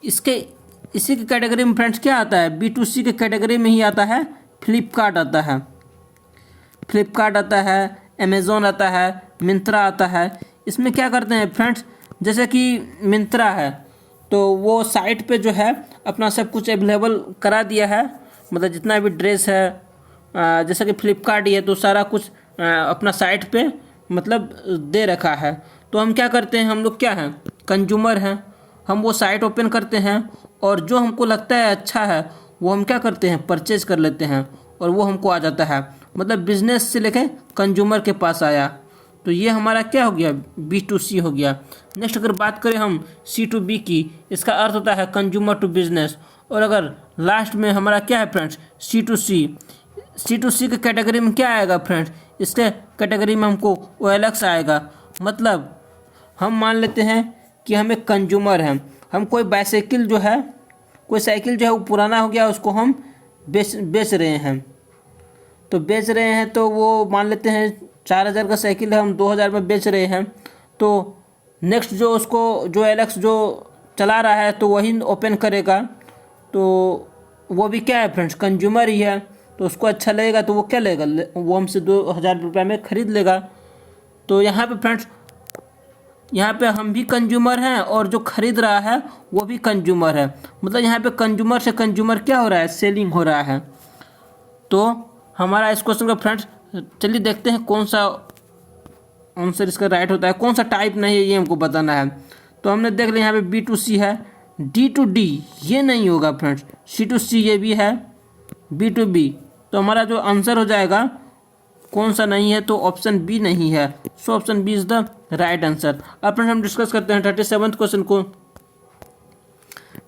इसी की कैटेगरी में फ्रेंड्स क्या आता है, B2C के कैटेगरी में ही आता है फ्लिपकार्ट आता है, अमेज़ॉन आता है, मिंत्रा आता है। इसमें क्या करते हैं फ्रेंड्स, जैसे कि मिंत्रा है तो वो साइट पे जो है अपना सब कुछ अवेलेबल करा दिया है, मतलब जितना भी ड्रेस है, जैसा कि फ्लिपकार्ट ही है तो सारा कुछ अपना साइट पे मतलब दे रखा है। तो हम क्या करते हैं, हम लोग क्या हैं, कंज्यूमर हैं, हम वो साइट ओपन करते हैं और जो हमको लगता है अच्छा है वो हम क्या करते हैं, परचेज कर लेते हैं और वो हमको आ जाता है, मतलब बिजनेस से लेके कंज्यूमर के पास आया। तो ये हमारा क्या हो गया, B2C हो गया। नेक्स्ट अगर बात करें हम C2B की, इसका अर्थ होता है कंज्यूमर टू बिजनेस। और अगर लास्ट में हमारा क्या है फ्रेंड्स, C2C के कैटेगरी में क्या आएगा फ्रेंड्स, इसके कैटेगरी में हमको OLX आएगा। मतलब हम मान लेते हैं कि हम एक कंज्यूमर हैं, हम कोई बाईसाइकिल जो है, कोई साइकिल जो है वो पुराना हो गया, उसको हम बेच रहे हैं। तो बेच रहे हैं तो वो मान लेते हैं 4,000 का साइकिल है, हम 2,000 में बेच रहे हैं। तो नेक्स्ट जो उसको जो OLX जो चला रहा है तो वही ओपन करेगा। तो वो भी क्या है फ्रेंड्स, कंज्यूमर ही है। तो उसको अच्छा लगेगा तो वो क्या लेगा, वो हमसे 2,000 रुपये में ख़रीद लेगा। तो यहाँ पे फ्रेंड्स, यहाँ पे हम भी कंज्यूमर हैं और जो ख़रीद रहा है वो भी कंज्यूमर है। मतलब यहाँ पे कंज्यूमर से कंज्यूमर क्या हो रहा है, सेलिंग हो रहा है। तो हमारा इस क्वेश्चन का फ्रेंड्स, चलिए देखते हैं कौन सा आंसर इसका राइट होता है, कौन सा टाइप नहीं है ये हमको बताना है। तो हमने देख लिया यहाँ पे B2C है, D2D ये नहीं होगा फ्रेंड्स, C2C ये भी है, B2B। तो हमारा जो आंसर हो जाएगा कौन सा नहीं है, तो ऑप्शन बी नहीं है। So option B is the right answer. अब फ्रेंड्स हम डिस्कस करते हैं 37th क्वेश्चन को।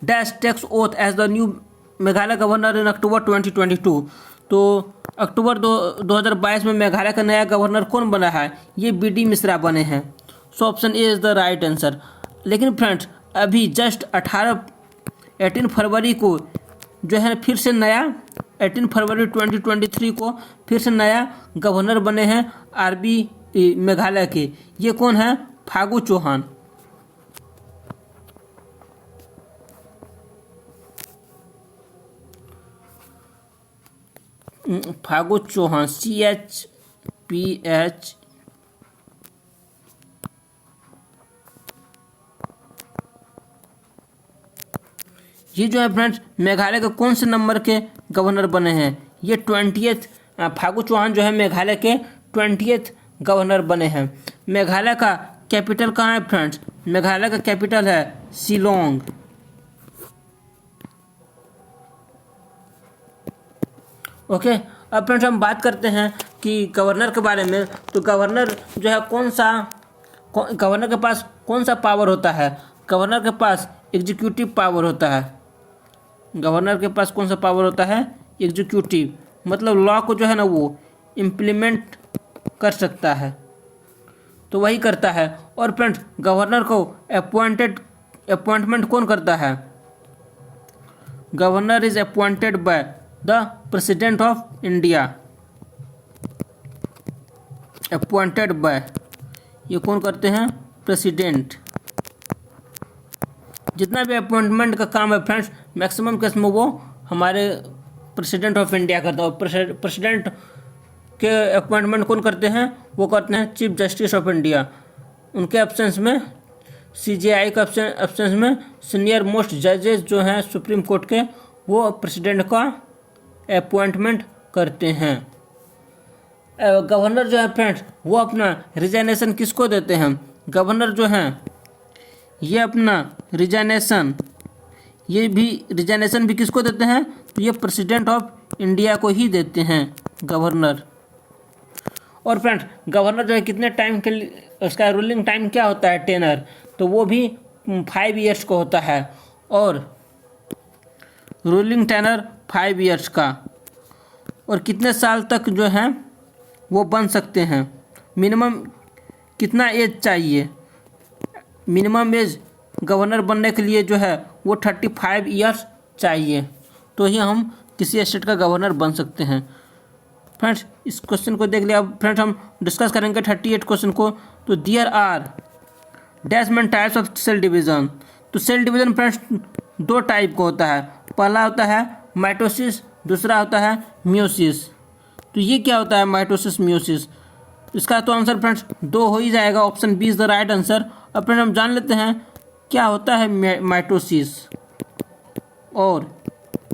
Dash takes oath as the new Meghalaya governor in October 2022। तो अक्टूबर 2022 में मेघालय का नया गवर्नर कौन बना है, ये BD मिश्रा बने हैं। So option A is the right answer. लेकिन फ्रेंड्स अभी जस्ट 18 फरवरी को जो है फिर से नया 18 फरवरी 2023 को फिर से नया गवर्नर बने हैं RB मेघालय के। ये कौन है, फागू चौहान। फागू चौहान CHPH ये जो है फ्रेंड्स मेघालय के कौन से नंबर के गवर्नर बने हैं, ये 20th। फागू चौहान जो है मेघालय के 20th गवर्नर बने हैं। मेघालय का कैपिटल कहाँ है फ्रेंड्स, मेघालय का कैपिटल है शिलोंग। ओके, अब फ्रेंड्स हम बात करते हैं कि गवर्नर के बारे में। तो गवर्नर जो है गवर्नर के पास कौन सा पावर होता है, गवर्नर के पास एग्जीक्यूटिव पावर होता है। गवर्नर के पास कौन सा पावर होता है, एग्जीक्यूटिव। मतलब लॉ को जो है ना वो इम्प्लीमेंट कर सकता है, तो वही करता है। और फ्रेंड्स गवर्नर को अपॉइंटमेंट कौन करता है, governor is appointed by the president of India. Appointed by, ये कौन करते हैं, प्रेसिडेंट। जितना भी अपॉइंटमेंट का काम है फ्रेंड्स मैक्सिमम केस में वो हमारे प्रेसिडेंट ऑफ इंडिया करता है। और प्रेसिडेंट के अपॉइंटमेंट कौन करते हैं, वो करते हैं चीफ जस्टिस ऑफ इंडिया। उनके एब्सेंस में CJI का एब्सेंस में सीनियर मोस्ट जजेस जो हैं सुप्रीम कोर्ट के, वो प्रेसिडेंट का अपॉइंटमेंट करते हैं। गवर्नर जो है फ्रेंड्स वो अपना रिजाइनेशन किसको देते हैं, गवर्नर जो हैं ये अपना रिजाइनेशन भी किसको देते हैं, तो ये प्रेसिडेंट ऑफ इंडिया को ही देते हैं गवर्नर। और फ्रेंड्स गवर्नर जो है कितने टाइम के लिए, उसका रूलिंग टाइम क्या होता है, टेनर, तो वो भी 5 ईयर्स का होता है। और रूलिंग टेनर 5 ईयर्स का। और कितने साल तक जो है वो बन सकते हैं, मिनिमम कितना एज चाहिए, मिनिमम एज गवर्नर बनने के लिए जो है वो 35 ईयर्स चाहिए, तो ही हम किसी स्टेट का गवर्नर बन सकते हैं। फ्रेंड्स इस क्वेश्चन को देख लिया। अब फ्रेंड्स हम डिस्कस करेंगे 38 क्वेश्चन को। तो there are dash main types of cell division. तो सेल डिवीज़न फ्रेंड्स 2 टाइप का होता है, पहला होता है माइटोसिस, दूसरा होता है मियोसिस। तो ये क्या होता है माइटोसिस मियोसिस, इसका तो आंसर फ्रेंड्स 2 हो ही जाएगा, option B is the right answer. अब फ्रेंड्स हम जान लेते हैं क्या होता है माइटोसिस और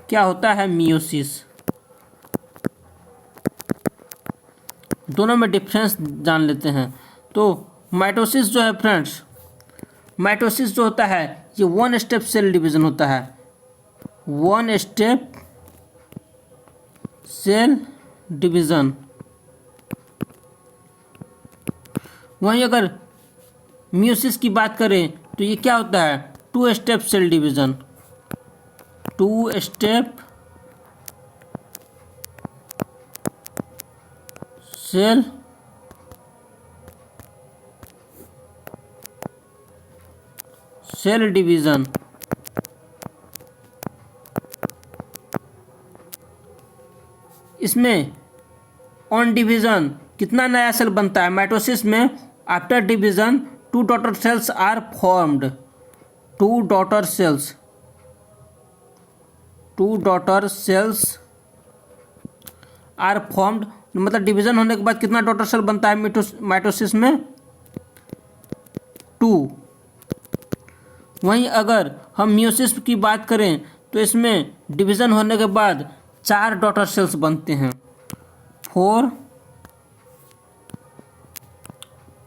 क्या होता है मियोसिस, दोनों में डिफरेंस जान लेते हैं। तो माइटोसिस जो है फ्रेंड्स, माइटोसिस जो होता है ये 1 स्टेप सेल डिवीज़न होता है, 1 स्टेप सेल डिवीज़न। वहीं अगर मियोसिस की बात करें तो ये क्या होता है, 2 step cell division, 2 step cell cell division, इसमें ऑन डिवीज़न कितना नया सेल बनता है? माइटोसिस में after division two daughter cells are formed, two daughter cells are formed, मतलब डिवीज़न होने के बाद कितना डॉटर सेल बनता है माइटोसिस में? 2। वहीं अगर हम मियोसिस की बात करें तो इसमें डिवीज़न होने के बाद 4 डॉटर सेल्स बनते हैं,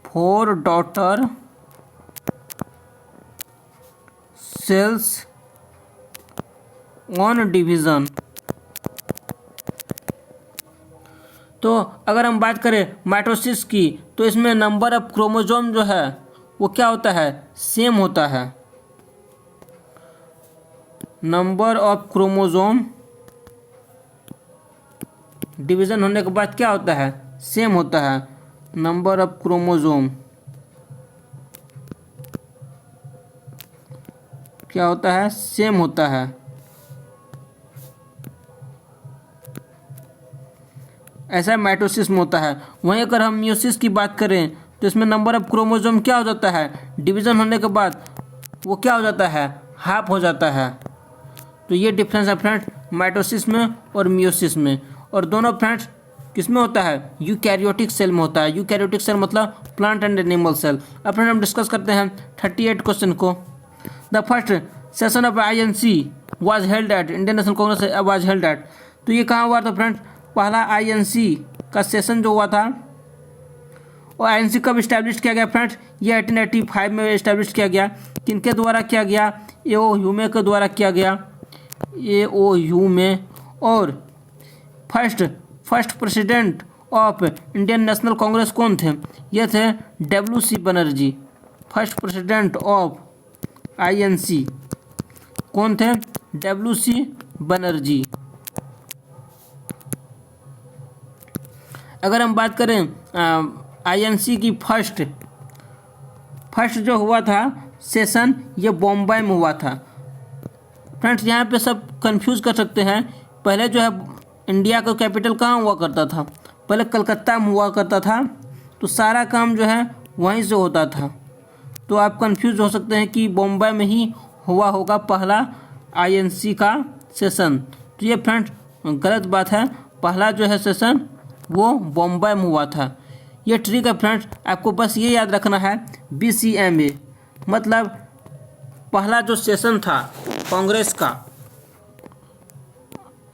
4 डॉटर सेल्स ऑन डिवीज़न। तो अगर हम बात करें माइटोसिस की तो इसमें नंबर ऑफ क्रोमोसोम जो है वो क्या होता है? सेम होता है। नंबर ऑफ क्रोमोसोम डिवीज़न होने के बाद क्या होता है? सेम होता है। नंबर ऑफ क्रोमोसोम क्या होता है? सेम होता है। ऐसा माइटोसिस में होता है। वहीं अगर हम मियोसिस की बात करें तो इसमें नंबर ऑफ क्रोमोसोम क्या हो जाता है? डिवीज़न होने के बाद वो क्या हो जाता है? हाफ हो जाता है। तो ये डिफरेंस है फ्रेंड्स माइटोसिस में और मियोसिस में। और दोनों फ्रेंड्स किस में होता है? यूकैरियोटिक सेल में होता है। यूकैरियोटिक सेल मतलब प्लांट एंड एनिमल सेल। अब फ्रेंड हम डिस्कस करते हैं 38 क्वेश्चन को। The first session of INC was held at, Indian national Congress was held at. तो ये कहाँ हुआ था फ्रेंड्स? पहला INC का सेशन जो हुआ था, और INC कब इस्टेब्लिश किया गया फ्रेंड्स? ये 1885 में इस्टेब्लिश किया गया। किनके द्वारा किया गया? AO ह्यूमे के द्वारा किया गया, AO ह्यूमे। और first president of Indian national Congress कौन थे? ये थे WC Banerjee. First president of INC कौन थे? WC बनर्जी। अगर हम बात करें INC की फर्स्ट जो हुआ था सेशन, ये बॉम्बे में हुआ था। फ्रेंड्स यहाँ पे सब कंफ्यूज कर सकते हैं। पहले जो है इंडिया का कैपिटल कहाँ हुआ करता था? पहले कलकत्ता में हुआ करता था। तो सारा काम जो है वहीं से होता था। तो आप कंफ्यूज हो सकते हैं कि बॉम्बे में ही हुआ होगा पहला INC का सेशन। तो ये फ्रेंड्स गलत बात है। पहला जो है सेशन वो बॉम्बे में हुआ था। ये ट्रिक है फ्रेंड्स, आपको बस ये याद रखना है BCMA मतलब पहला जो सेशन था कांग्रेस का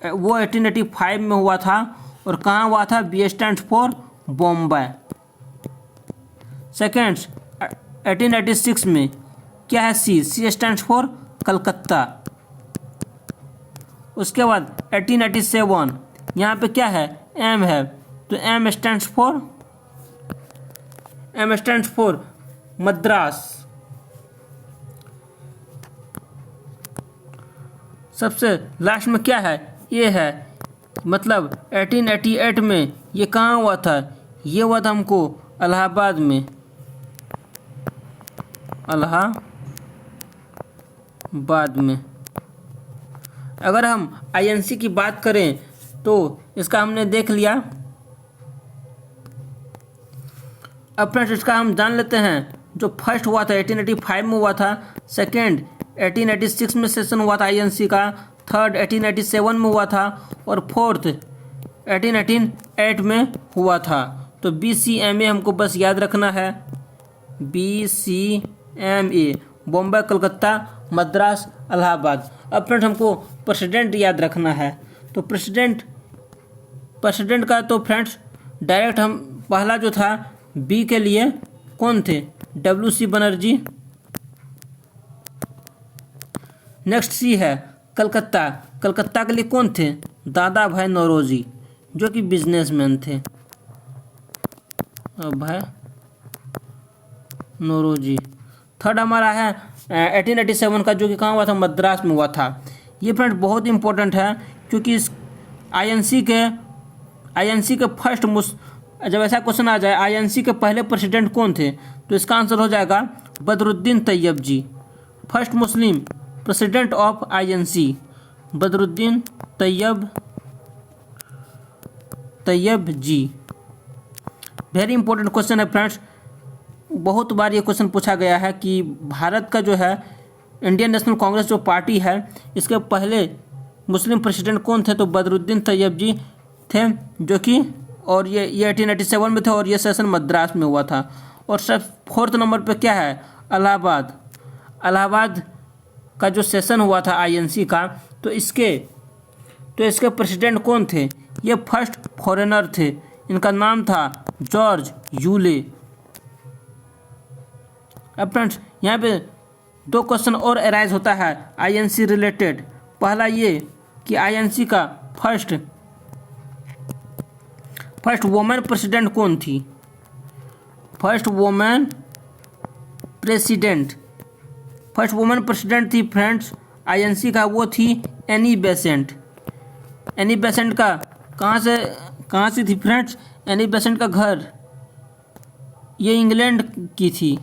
वो 1885 में हुआ था। और कहाँ हुआ था? B stand for Bombay. Second 1886 में क्या है? C stand for Calcutta. उसके बाद 1887 यहाँ पे क्या है? M है, तो M स्टैंड फॉर मद्रास। सबसे लास्ट में क्या है? ये है, मतलब 1888 में ये कहाँ हुआ था? ये हुआ था हमको इलाहाबाद में, इलाहाबाद में। अगर हम INC की बात करें तो इसका हमने देख लिया। अब फ्रेंड्स इसका हम जान लेते हैं। जो फर्स्ट हुआ था 1885 में हुआ था, सेकेंड 1886 में सेशन हुआ था INC का, थर्ड 1887 में हुआ था, और फोर्थ 1888 में हुआ था। तो BCMA हमको बस याद रखना है, BCMA बॉम्बे, कलकत्ता, मद्रास, इलाहाबाद। अब फ्रेंड्स हमको प्रेसिडेंट याद रखना है। तो प्रेसिडेंट का तो फ्रेंड्स डायरेक्ट हम पहला जो था B के लिए कौन थे? WC बनर्जी। नेक्स्ट C है कलकत्ता के लिए कौन थे? दादा भाई नौरोजी, जो कि बिजनेसमैन थे। भाई नौरोजी। थर्ड हमारा है 1887 का, जो कि कहाँ हुआ था? मद्रास में हुआ था। ये फ्रेंड बहुत इंपॉर्टेंट है, क्योंकि इस INC के फर्स्ट जब ऐसा क्वेश्चन आ जाए INC के पहले प्रेसिडेंट कौन थे, तो इसका आंसर हो जाएगा Badruddin Tyab ji. First Muslim president of INC, Badruddin Tyab ji. Very important question है फ्रेंड्स, बहुत बार ये क्वेश्चन पूछा गया है कि भारत का जो है इंडियन नेशनल कांग्रेस जो पार्टी है, इसके पहले मुस्लिम प्रेसिडेंट कौन थे? तो बदरुद्दीन तैयब जी थे, जो कि और ये 1887 में थे और ये सेशन मद्रास में हुआ था। और सब 4th नंबर पे क्या है? इलाहाबाद का जो सेशन हुआ था INC का, तो इसके प्रेसिडेंट कौन थे? ये फर्स्ट फॉरेनर थे, इनका नाम था जॉर्ज यूले। अब फ्रेंड्स यहाँ पे 2 क्वेश्चन और अराइज होता है INC रिलेटेड। पहला ये कि INC का फर्स्ट वुमेन प्रेसिडेंट कौन थी? फर्स्ट वुमेन प्रेसिडेंट थी फ्रेंड्स INC का, वो थी एनी बेसेंट। एनी बेसेंट का कहाँ से थी फ्रेंड्स? एनी बेसेंट का घर ये इंग्लैंड की थी।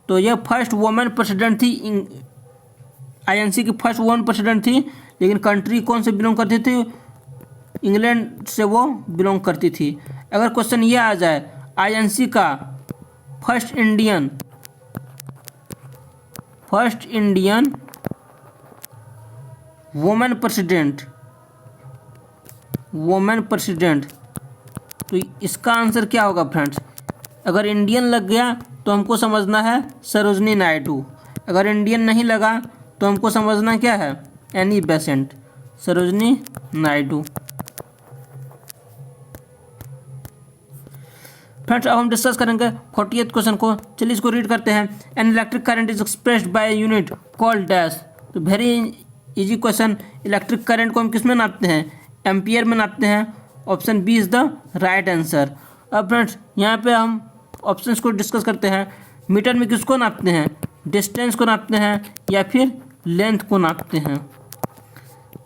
तो ये फर्स्ट वुमेन प्रेसिडेंट थी, INC की फर्स्ट वुमेन प्रेसिडेंट थी, लेकिन कंट्री कौन से बिलोंग करती थी? इंग्लैंड से वो बिलोंग करती थी। अगर क्वेश्चन ये आ जाए INC का फर्स्ट इंडियन वुमेन प्रेसिडेंट, तो इसका आंसर क्या होगा फ्रेंड्स? अगर इंडियन लग गया तो हमको समझना है सरोजनी नायडू, अगर इंडियन नहीं लगा तो हमको समझना क्या है? Annie Besant, Sarojini Naidu. Friends अब हम डिस्कस करेंगे 40th क्वेश्चन को। चलिए इसको रीड करते हैं। An electric current is expressed by unit called dash. तो very easy question. Electric current को हम किस में नापते हैं? एम्पियर में नापते हैं। Option B is the right answer. अब फ्रेंड्स यहाँ पे हम ऑप्शंस को डिस्कस करते हैं। मीटर में किसको नापते हैं? डिस्टेंस को नापते हैं या फिर लेंथ को नापते हैं।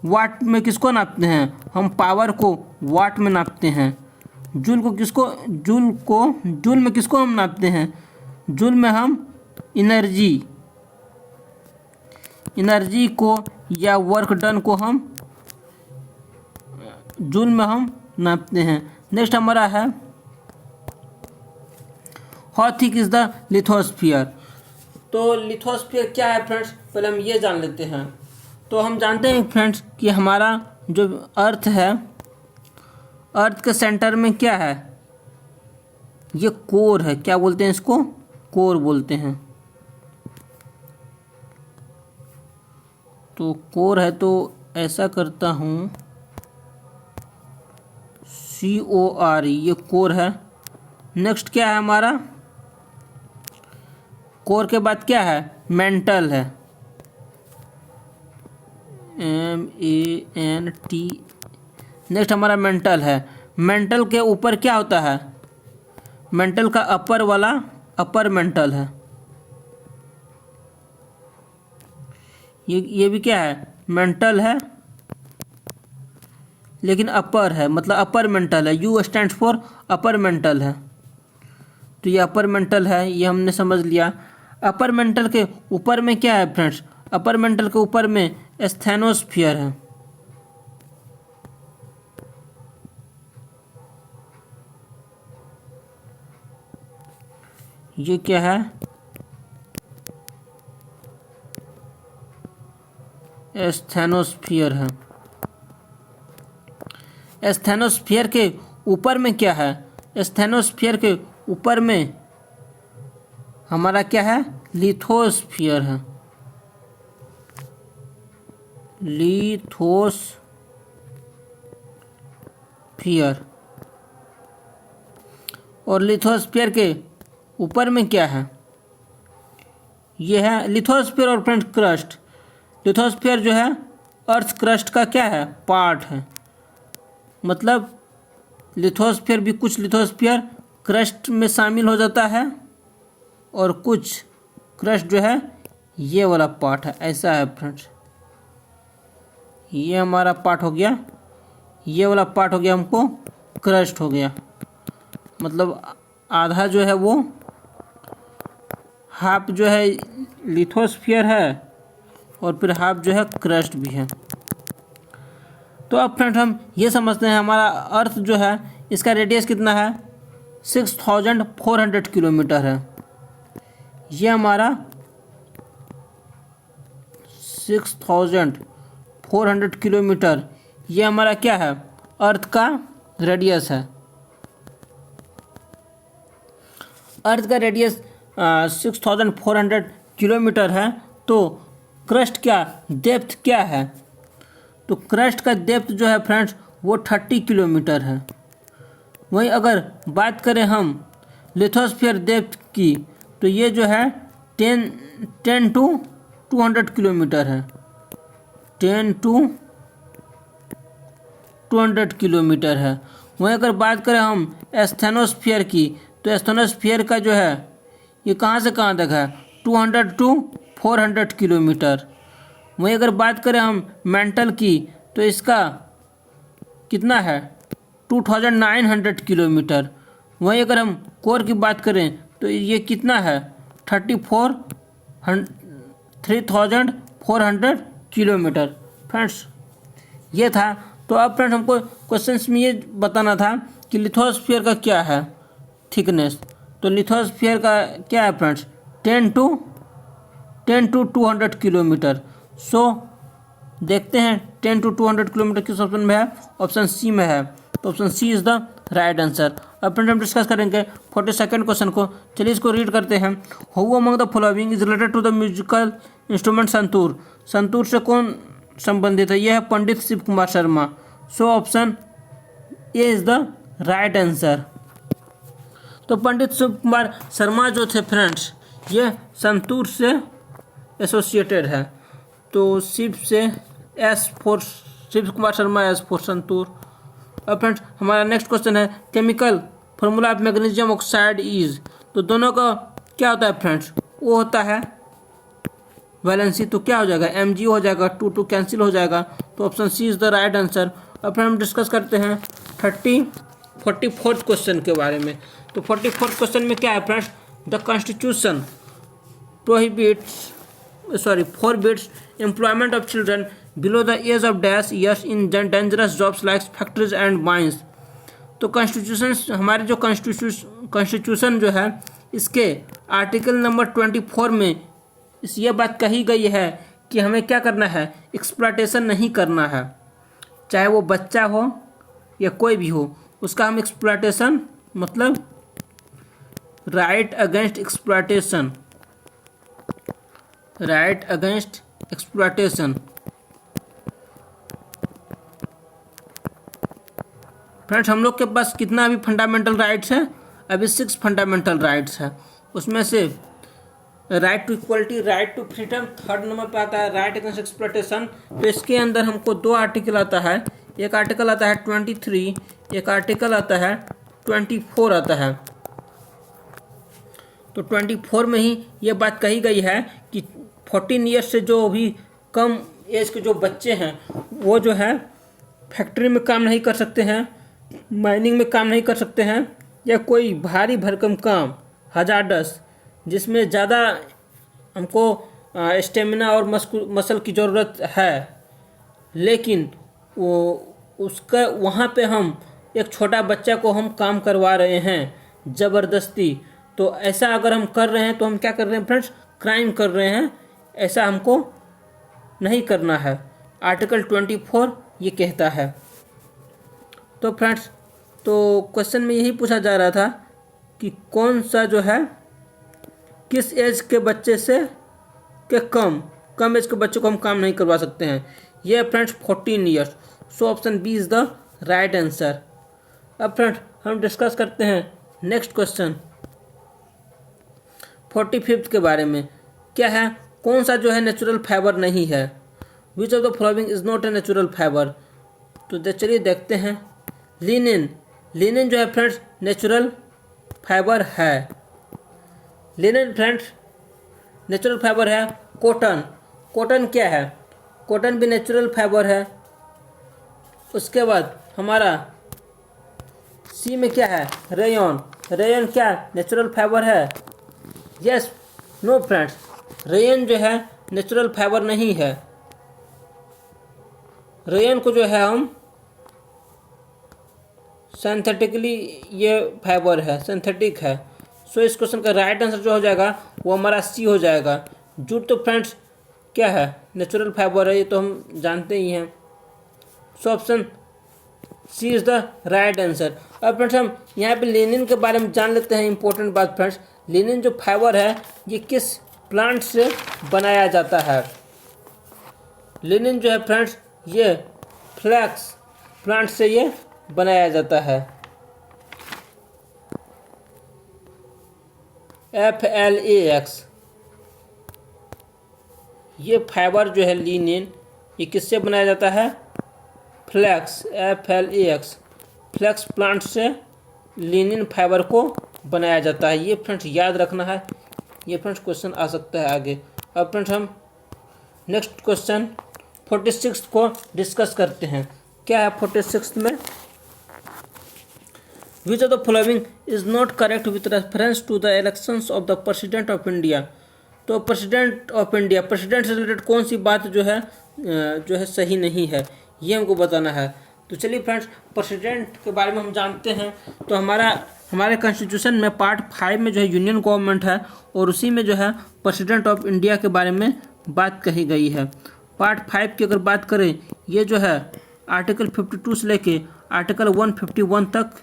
वाट में किसको नापते हैं? हम पावर को वाट में नापते हैं। जूल में किसको हम नापते हैं? जूल में हम एनर्जी को या वर्क डन को हम जूल में हम नापते हैं। नेक्स्ट हमारा है how thick is the lithosphere. तो लिथोस्फीयर क्या है फ्रेंड्स, पहले हम ये जान लेते हैं। तो हम जानते हैं फ्रेंड्स कि हमारा जो अर्थ है, अर्थ के सेंटर में क्या है? ये कोर है। क्या बोलते हैं इसको? कोर बोलते हैं। तो कोर है, तो ऐसा करता हूँ CORE, ये कोर है। नेक्स्ट क्या है हमारा? कोर के बाद क्या है? मेंटल है, MENT। नेक्स्ट हमारा मेंटल है। मेंटल के ऊपर क्या होता है? मेंटल का अपर वाला अपर मेंटल है। ये भी क्या है? मेंटल है लेकिन अपर है, मतलब अपर मेंटल है। U stands for upper mantle है। तो ये अपर मेंटल है, ये हमने समझ लिया। अपर मेंटल के ऊपर में क्या है फ्रेंड्स? अपर मेंटल के ऊपर में स्थैनोस्फीयर है। ये क्या है? स्थैनोस्फीयर है। स्थैनोस्फीयर के ऊपर में क्या है? स्थैनोस्फीयर के ऊपर में हमारा क्या है? लिथोस्फीयर है। लिथोस्फीयर। और लिथोस्फीयर के ऊपर में क्या है? ये है लिथोस्फीयर और फ्रेंड्स क्रस्ट। लिथोस्फीयर जो है अर्थ क्रस्ट का क्या है? पार्ट है। मतलब लिथोस्फीयर भी, कुछ लिथोस्फीयर क्रस्ट में शामिल हो जाता है और कुछ क्रस्ट जो है ये वाला पार्ट है। ऐसा है फ्रेंड्स, ये हमारा पार्ट हो गया, ये वाला पार्ट हो गया हमको क्रस्ट हो गया। मतलब आधा जो है वो हाफ जो है लिथोस्फीयर है और फिर हाफ जो है क्रस्ट भी है। तो अब फ्रेंड्स हम ये समझते हैं हमारा अर्थ जो है इसका रेडियस कितना है, 6400 किलोमीटर है। ये हमारा 6400 किलोमीटर ये हमारा क्या है, अर्थ का रेडियस है। अर्थ का रेडियस 6400 किलोमीटर है। तो क्रस्ट क्या डेप्थ क्या है, तो क्रस्ट का डेप्थ जो है फ्रेंड्स वो 30 किलोमीटर है। वहीं अगर बात करें हम लिथोस्फीयर डेप्थ की तो ये जो है 10 to 200 किलोमीटर है, 10 to 200 किलोमीटर है। वहीं अगर बात करें हम एस्थेनोस्फीयर की तो एस्थेनोस्फीयर का जो है ये कहाँ से कहाँ तक है, 200 to 400 किलोमीटर। वहीं अगर बात करें हम मेंटल की तो इसका कितना है, 2900 किलोमीटर। वहीं अगर हम कोर की बात करें तो ये कितना है, 3400 किलोमीटर। फ्रेंड्स ये था। तो अब फ्रेंड्स हमको क्वेश्चंस में ये बताना था कि लिथोस्फीयर का क्या है थिकनेस। तो लिथोस्फीयर का क्या है फ्रेंड्स, 10 to 200 किलोमीटर। सो देखते हैं 10 to 200 किलोमीटर किस ऑप्शन में है, ऑप्शन सी में है। तो option C is the right answer. अब फ्रेंड्स हम डिस्कस करेंगे 42nd क्वेश्चन को। चलिए इसको रीड करते हैं। Who among the following is related to the musical instrument santoor. Santoor से कौन संबंधित है, यह है Pandit Shiv Kumar Sharma. So option A is the right answer. तो पंडित शिव कुमार शर्मा जो थे फ्रेंड्स ये संतूर से एसोसिएटेड है। तो शिव से S for Shiv Kumar Sharma, S for santoor. अब फ्रेंड्स हमारा नेक्स्ट क्वेश्चन है chemical formula of magnesium oxide is. तो दोनों का क्या होता है फ्रेंड्स, वो होता है वैलेंसी। तो क्या हो जाएगा, Mg हो जाएगा, 2 कैंसिल हो जाएगा। तो option C is the right answer. अब फिर हम डिस्कस करते हैं 44th क्वेश्चन के बारे में। तो 44th क्वेश्चन में क्या है friends, the constitution forbids employment of children below the age of dash years in dangerous jobs like factories and mines। तो कॉन्स्टिट्यूशन हमारे जो कॉन्स्टिट्यूशन जो है इसके आर्टिकल नंबर 24 में ये बात कही गई है कि हमें क्या करना है, एक्सप्लॉयटेशन नहीं करना है। चाहे वो बच्चा हो या कोई भी हो, उसका हम एक्सप्लॉयटेशन मतलब right against exploitation, right against exploitation. Friends हम लोग के पास कितना अभी फंडामेंटल राइट्स है, अभी 6 फंडामेंटल राइट्स है। उसमें से right to equality, right to freedom 3rd number पे आता है, राइट अगेंस्ट एक्सप्लॉयटेशन। तो इसके अंदर हमको 2 आर्टिकल आता है, एक आर्टिकल आता है 23, एक आर्टिकल आता है 24 आता है। तो 24 में ही ये बात कही गई है कि 14 ईयर्स से जो भी कम एज के जो बच्चे हैं वो जो है फैक्ट्री में काम नहीं कर सकते हैं, माइनिंग में काम नहीं कर सकते हैं, या कोई भारी भरकम काम हजार्डस जिसमें ज़्यादा हमको स्टेमिना और मसल की ज़रूरत है, लेकिन वो उसका वहाँ पे हम एक छोटा बच्चा को हम काम करवा रहे हैं ज़बरदस्ती। तो ऐसा अगर हम कर रहे हैं तो हम क्या कर रहे हैं फ्रेंड्स, क्राइम कर रहे हैं। ऐसा हमको नहीं करना है, आर्टिकल 24 ये कहता है। तो फ्रेंड्स तो क्वेश्चन में यही पूछा जा रहा था कि कौन सा जो है किस एज के बच्चे से के कम एज के बच्चे को हम काम नहीं करवा सकते हैं। ये friends 14 years. So option B is the right answer. अब फ्रेंड्स हम डिस्कस करते हैं नेक्स्ट क्वेश्चन 45th के बारे में। क्या है, कौन सा जो है नेचुरल फाइबर नहीं है, विच of the following is not a natural fibre. तो चलिए देखते हैं। लिनन जो है फ्रेंड्स नेचुरल फाइबर है। लिनन फ्रेंड्स नेचुरल फाइबर है। कॉटन क्या है, कॉटन भी नेचुरल फाइबर है। उसके बाद हमारा सी में क्या है, रेयन क्या नेचुरल फाइबर है। यस नो फ्रेंड्स, रेयन जो है नेचुरल फाइबर नहीं है। रेयन को जो है हम सिंथेटिकली ये फाइबर है, सिंथेटिक है। सो इस क्वेश्चन का राइट आंसर जो हो जाएगा वो हमारा सी हो जाएगा। जूट तो फ्रेंड्स क्या है, नेचुरल फाइबर है, ये तो हम जानते ही हैं। So option C is the right answer. अब फ्रेंड्स हम यहाँ पे लिनिन के बारे में जान लेते हैं। इंपॉर्टेंट बात फ्रेंड्स, लिनिन जो फाइबर है ये किस प्लांट से बनाया जाता है। लिनिन जो है फ्रेंड्स ये फ्लैक्स प्लांट से ये बनाया जाता है। FLAX ये फाइबर जो है लिनिन, ये किससे बनाया जाता है? फ्लैक्स, FLAX फ्लैक्स प्लांट से लिनिन फाइबर को बनाया जाता है। ये फ्रेंड्स याद रखना है, ये फ्रेंड्स क्वेश्चन आ सकता है आगे। अब फ्रेंड्स हम नेक्स्ट क्वेश्चन 46 को डिस्कस करते हैं। क्या है 46 में? Which of the following is not correct with reference to the elections of the president of India. तो प्रेसिडेंट ऑफ इंडिया, प्रेसिडेंट से रिलेटेड कौन सी बात जो है सही नहीं है, ये हमको बताना है। तो चलिए फ्रेंड्स, प्रेसिडेंट के बारे में हम जानते हैं। तो हमारे कॉन्स्टिट्यूशन में पार्ट 5 में जो है यूनियन गवर्नमेंट है, और उसी में जो है प्रेसिडेंट ऑफ इंडिया के बारे में बात कही गई है। पार्ट 5 की अगर बात करें, ये जो है आर्टिकल 52 से लेके आर्टिकल 151 तक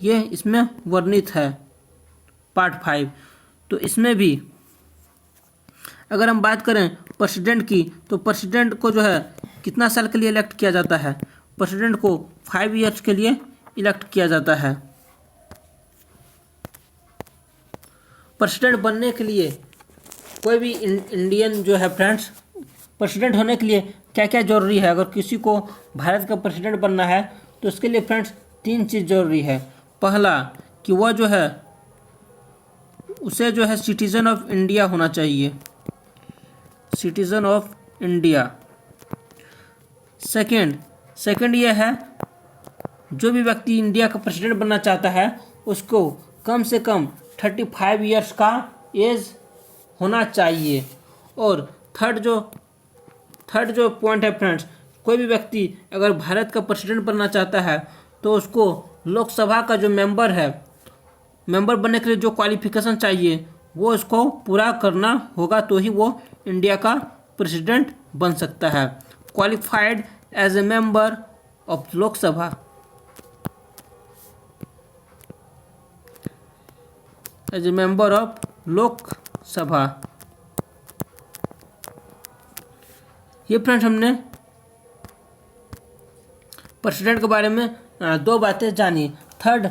ये इसमें वर्णित है पार्ट 5। तो इसमें भी अगर हम बात करें प्रेसिडेंट की, तो प्रेसिडेंट को जो है कितना साल के लिए इलेक्ट किया जाता है? प्रेसिडेंट को 5 ईयर्स के लिए इलेक्ट किया जाता है। प्रेसिडेंट बनने के लिए कोई भी इंडियन जो है फ्रेंड्स, प्रेसिडेंट होने के लिए क्या क्या जरूरी है? अगर किसी को भारत का प्रेसिडेंट बनना है तो उसके लिए फ्रेंड्स 3 चीज़ जरूरी है। पहला कि वह जो है उसे जो है सिटीजन ऑफ इंडिया होना चाहिए, सिटीजन ऑफ इंडिया। सेकंड ये है, जो भी व्यक्ति इंडिया का प्रेसिडेंट बनना चाहता है उसको कम से कम 35 ईयर्स का एज होना चाहिए। और थर्ड जो पॉइंट है फ्रेंड्स, कोई भी व्यक्ति अगर भारत का प्रेसिडेंट बनना चाहता है तो उसको लोकसभा का जो मेंबर बनने के लिए जो क्वालिफिकेशन चाहिए वो उसको पूरा करना होगा, तो ही वो इंडिया का प्रेसिडेंट बन सकता है। Qualified as a member of Lok Sabha, as a member of Lok Sabha. ये फ्रेंड्स हमने प्रेसिडेंट के बारे में 2 बातें जानी। थर्ड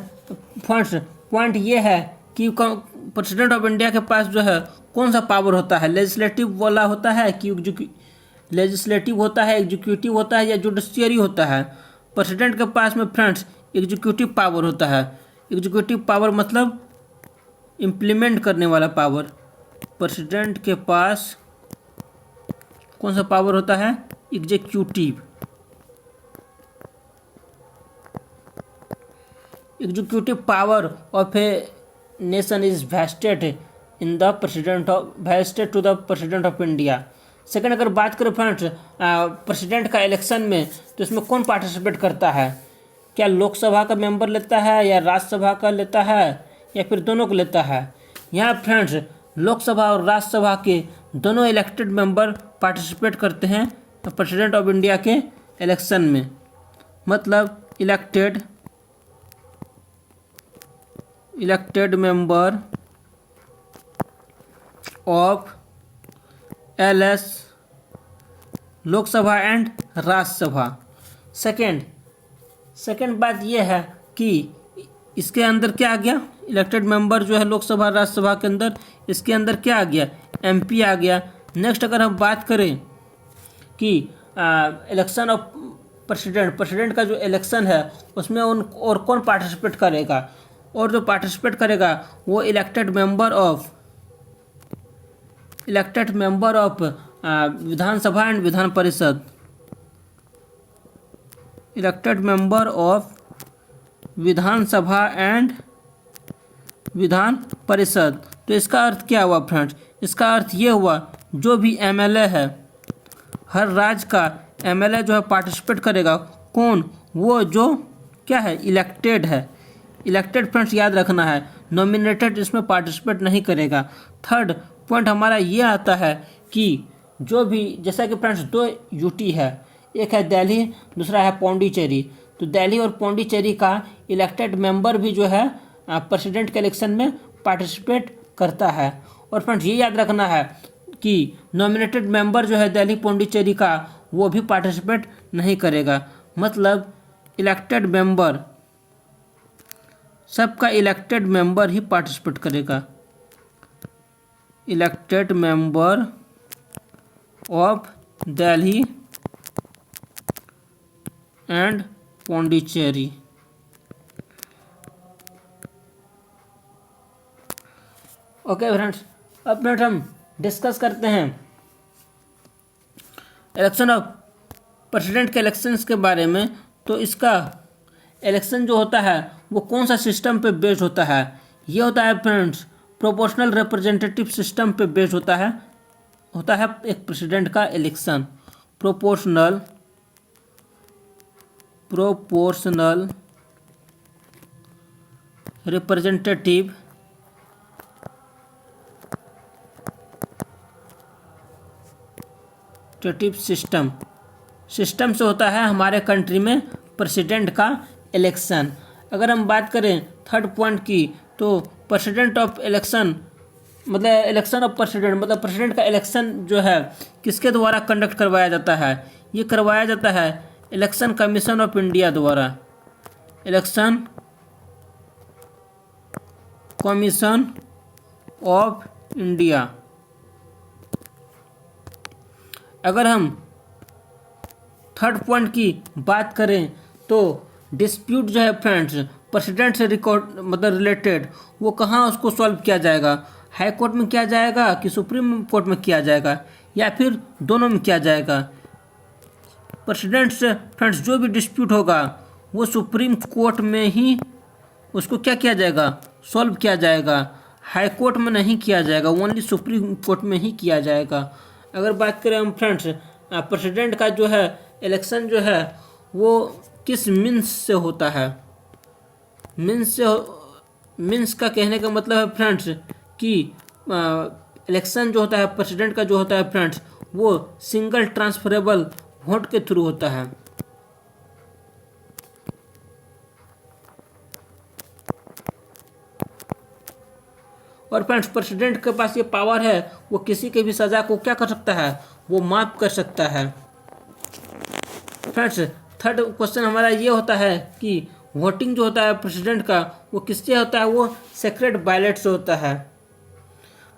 पॉइंट ये है कि प्रेसिडेंट ऑफ इंडिया के पास जो है कौन सा पावर होता है? लेजिस्लेटिव वाला होता है कि लेजिस्लेटिव होता है, एग्जीक्यूटिव होता है, या जुडिशियरी होता है? प्रेसिडेंट के पास में फ्रेंड्स एग्जीक्यूटिव पावर होता है। एग्जीक्यूटिव पावर मतलब इम्प्लीमेंट करने वाला पावर। प्रेसिडेंट के पास कौन सा पावर होता है? Executive. Executive power of a nation is vested in the vested to the president of India. Second, अगर बात करें फ्रेंड्स प्रेसिडेंट का इलेक्शन में, तो इसमें कौन पार्टिसिपेट करता है? क्या लोकसभा का मेंबर लेता है, या राज्यसभा का लेता है, या फिर दोनों को लेता है? यहाँ फ्रेंड्स लोकसभा और राज्यसभा के दोनों इलेक्टेड मेंबर पार्टिसिपेट करते हैं प्रेसिडेंट ऑफ इंडिया के इलेक्शन में। मतलब elected member of LS Lok Sabha and Rajya Sabha. Second बात यह है कि इसके अंदर क्या आ गया? इलेक्टेड मेंबर जो है लोकसभा राज्यसभा के अंदर, इसके अंदर क्या आ गया? MP आ गया। नेक्स्ट अगर हम बात करें कि इलेक्शन ऑफ प्रेसिडेंट का जो इलेक्शन है उसमें और कौन पार्टिसिपेट करेगा? और जो पार्टिसिपेट करेगा वो elected member of Vidhan Sabha and Vidhan Parishad. Elected member of Vidhan Sabha and Vidhan Parishad. तो इसका अर्थ क्या हुआ फ्रेंड्स, इसका अर्थ ये हुआ जो भी एमएलए है, हर राज्य का एमएलए जो है पार्टिसिपेट करेगा। कौन? वो जो क्या है, इलेक्टेड है। इलेक्टेड फ्रेंड्स याद रखना है, नॉमिनेटेड इसमें पार्टिसिपेट नहीं करेगा। थर्ड पॉइंट हमारा ये आता है कि जो भी, जैसा कि फ्रेंड्स 2 यूटी है, एक है दिल्ली, दूसरा है पौंडीचेरी। तो दिल्ली और पौंडीचेरी का इलेक्टेड मेंबर भी जो है प्रेसिडेंट के इलेक्शन में पार्टिसिपेट करता है। और फ्रेंड्स ये याद रखना है कि नॉमिनेटेड मेंबर जो है दिल्ली पौंडीचेरी का, वो भी पार्टिसिपेट नहीं करेगा। मतलब इलेक्टेड मेंबर, सबका इलेक्टेड मेंबर ही पार्टिसिपेट करेगा। Elected member of Delhi and Pondicherry. Okay friends, अब फ्रेंड्स हम डिस्कस करते हैं इलेक्शन ऑफ प्रेसिडेंट के इलेक्शंस के बारे में। तो इसका इलेक्शन जो होता है वो कौन सा सिस्टम पे बेस्ड होता है? ये होता है फ्रेंड्स प्रोपोर्शनल रिप्रेजेंटेटिव सिस्टम पे बेस्ड होता है एक प्रेसिडेंट का इलेक्शन। प्रोपोर्शनल रिप्रेजेंटेटिव सिस्टम से होता है हमारे कंट्री में प्रेसिडेंट का इलेक्शन। अगर हम बात करें थर्ड पॉइंट की, तो प्रेसिडेंट ऑफ इलेक्शन मतलब इलेक्शन ऑफ प्रेसिडेंट, मतलब प्रेसिडेंट का इलेक्शन जो है किसके द्वारा कंडक्ट करवाया जाता है? ये करवाया जाता है इलेक्शन कमीशन ऑफ इंडिया द्वारा। Election commission of India. अगर हम थर्ड पॉइंट की बात करें तो डिस्प्यूट जो है फ्रेंड्स प्रेसिडेंट से रिलेटेड, वो कहाँ उसको सॉल्व किया जाएगा? हाई कोर्ट में किया जाएगा कि सुप्रीम कोर्ट में किया जाएगा, या फिर दोनों में किया जाएगा? प्रेसिडेंट से फ्रेंड्स जो भी डिस्प्यूट होगा वो सुप्रीम कोर्ट में ही उसको क्या किया जाएगा? सॉल्व किया जाएगा। हाई कोर्ट में नहीं किया जाएगा, ओनली सुप्रीम कोर्ट में ही किया जाएगा। अगर बात करें हम फ्रेंड्स प्रेसिडेंट का जो है इलेक्शन जो है वो किस मीन्स से होता है? मीन्स का कहने का मतलब है फ्रेंड्स कि इलेक्शन जो होता है प्रेसिडेंट का जो होता है फ्रेंड्स, वो सिंगल ट्रांसफरेबल वोट के थ्रू होता है। और फ्रेंड्स प्रेसिडेंट के पास ये पावर है, वो किसी के भी सजा को क्या कर सकता है? वो माफ कर सकता है। फ्रेंड्स थर्ड क्वेश्चन हमारा ये होता है कि वोटिंग जो होता है प्रेसिडेंट का वो किससे होता है? वो सीक्रेट बैलेट से होता है।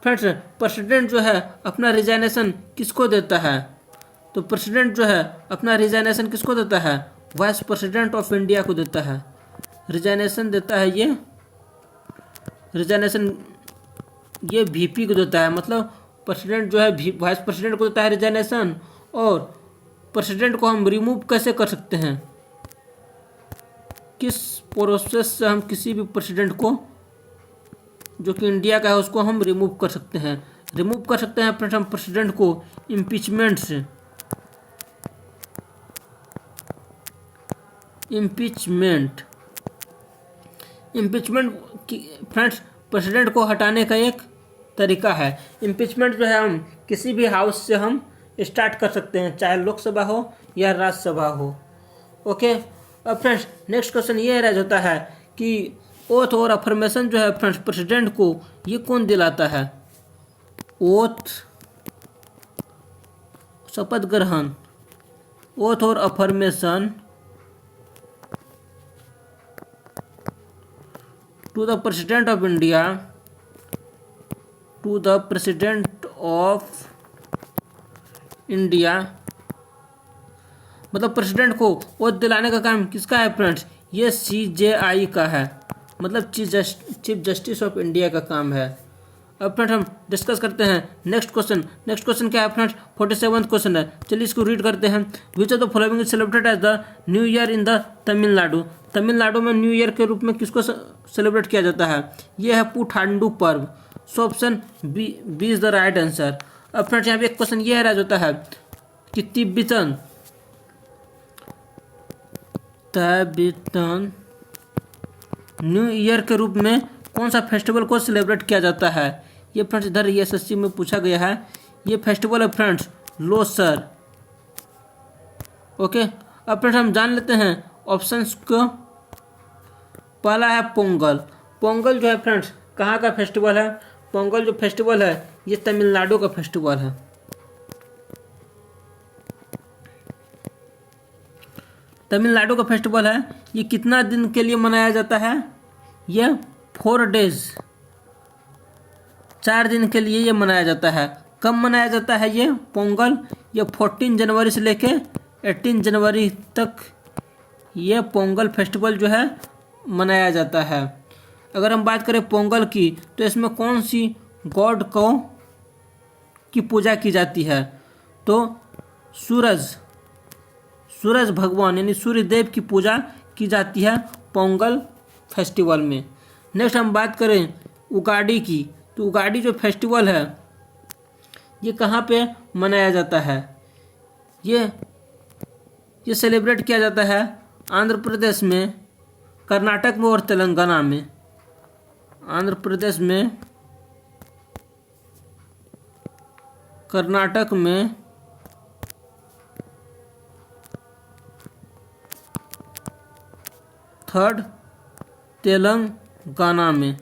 फ्रेंड्स प्रेसिडेंट जो है अपना रिजाइनेशन किसको देता है? तो प्रेसिडेंट जो है अपना रिजाइनेशन किसको देता है? वाइस प्रेसिडेंट ऑफ इंडिया को देता है। रिजाइनेशन देता है ये वीपी को देता है। मतलब प्रेसिडेंट जो है वाइस प्रेसिडेंट को देता है रिजाइनेशन। और प्रेसिडेंट को हम रिमूव कैसे कर सकते हैं? किस प्रोसेस से हम किसी भी प्रेसिडेंट को जो कि इंडिया का है उसको हम रिमूव कर सकते हैं? रिमूव कर सकते हैं हम प्रेसिडेंट को इम्पीचमेंट से। इम्पीचमेंट फ्रेंड्स प्रेसिडेंट को हटाने का एक तरीका है। इम्पीचमेंट जो है हम किसी भी हाउस से हम स्टार्ट कर सकते हैं, चाहे लोकसभा हो या राज्यसभा हो। ओके, अब फ्रेंड्स नेक्स्ट क्वेश्चन ये रह जाता है कि ओथ और अफर्मेशन जो है फ्रेंड्स प्रेसिडेंट को ये कौन दिलाता है? ओथ शपथ ग्रहण, ओथ और affirmation to the president of India, to the president of India. मतलब प्रेसिडेंट को ओथ दिलाने का काम किसका है फ्रेंड्स? ये CJI का है, मतलब चीफ जस्टिस ऑफ इंडिया का काम है। अब फ्रेंड्स हम डिस्कस करते हैं नेक्स्ट क्वेश्चन क्या है फ्रेंड्स? 47वां क्वेश्चन है। चलिए इसको रीड करते हैं। Which of the following is celebrated as the new year in the Tamil Nadu? Tamil Nadu में न्यू ईयर के रूप में किसको सेलिब्रेट किया जाता है? यह है पुथांडु पर्व। So option B is the right answer. अब फ्रेंड्स यहाँ पे एक क्वेश्चन ये राइज होता है कि तिब्बतन न्यू ईयर के रूप में कौन सा फेस्टिवल को सेलिब्रेट किया जाता है। ये फ्रेंड्स इधर ये एसएससी में पूछा गया है। ये फेस्टिवल है फ्रेंड्स लोसर। ओके, अब फ्रेंड्स हम जान लेते हैं ऑप्शंस को। पहला है पोंगल। पोंगल जो है फ्रेंड्स कहाँ का फेस्टिवल है। पोंगल जो फेस्टिवल है ये तमिलनाडु का फेस्टिवल है। तमिलनाडु का फेस्टिवल है। ये कितना दिन के लिए मनाया जाता है। ये 4 डेज 4 दिन के लिए ये मनाया जाता है। कब मनाया जाता है ये पोंगल। ये 14 जनवरी से लेके 18 जनवरी तक ये पोंगल फेस्टिवल जो है मनाया जाता है। अगर हम बात करें पोंगल की तो इसमें कौन सी गॉड को की पूजा की जाती है। तो सूरज भगवान यानी सूर्य देव की पूजा की जाती है पोंगल फेस्टिवल में। नेक्स्ट हम बात करें उगाड़ी की तो उगाड़ी जो फेस्टिवल है ये कहाँ पे मनाया जाता है। ये सेलिब्रेट किया जाता है आंध्र प्रदेश में, कर्नाटक में और तेलंगाना में। आंध्र प्रदेश में, कर्नाटक में, थर्ड तेलंगाना में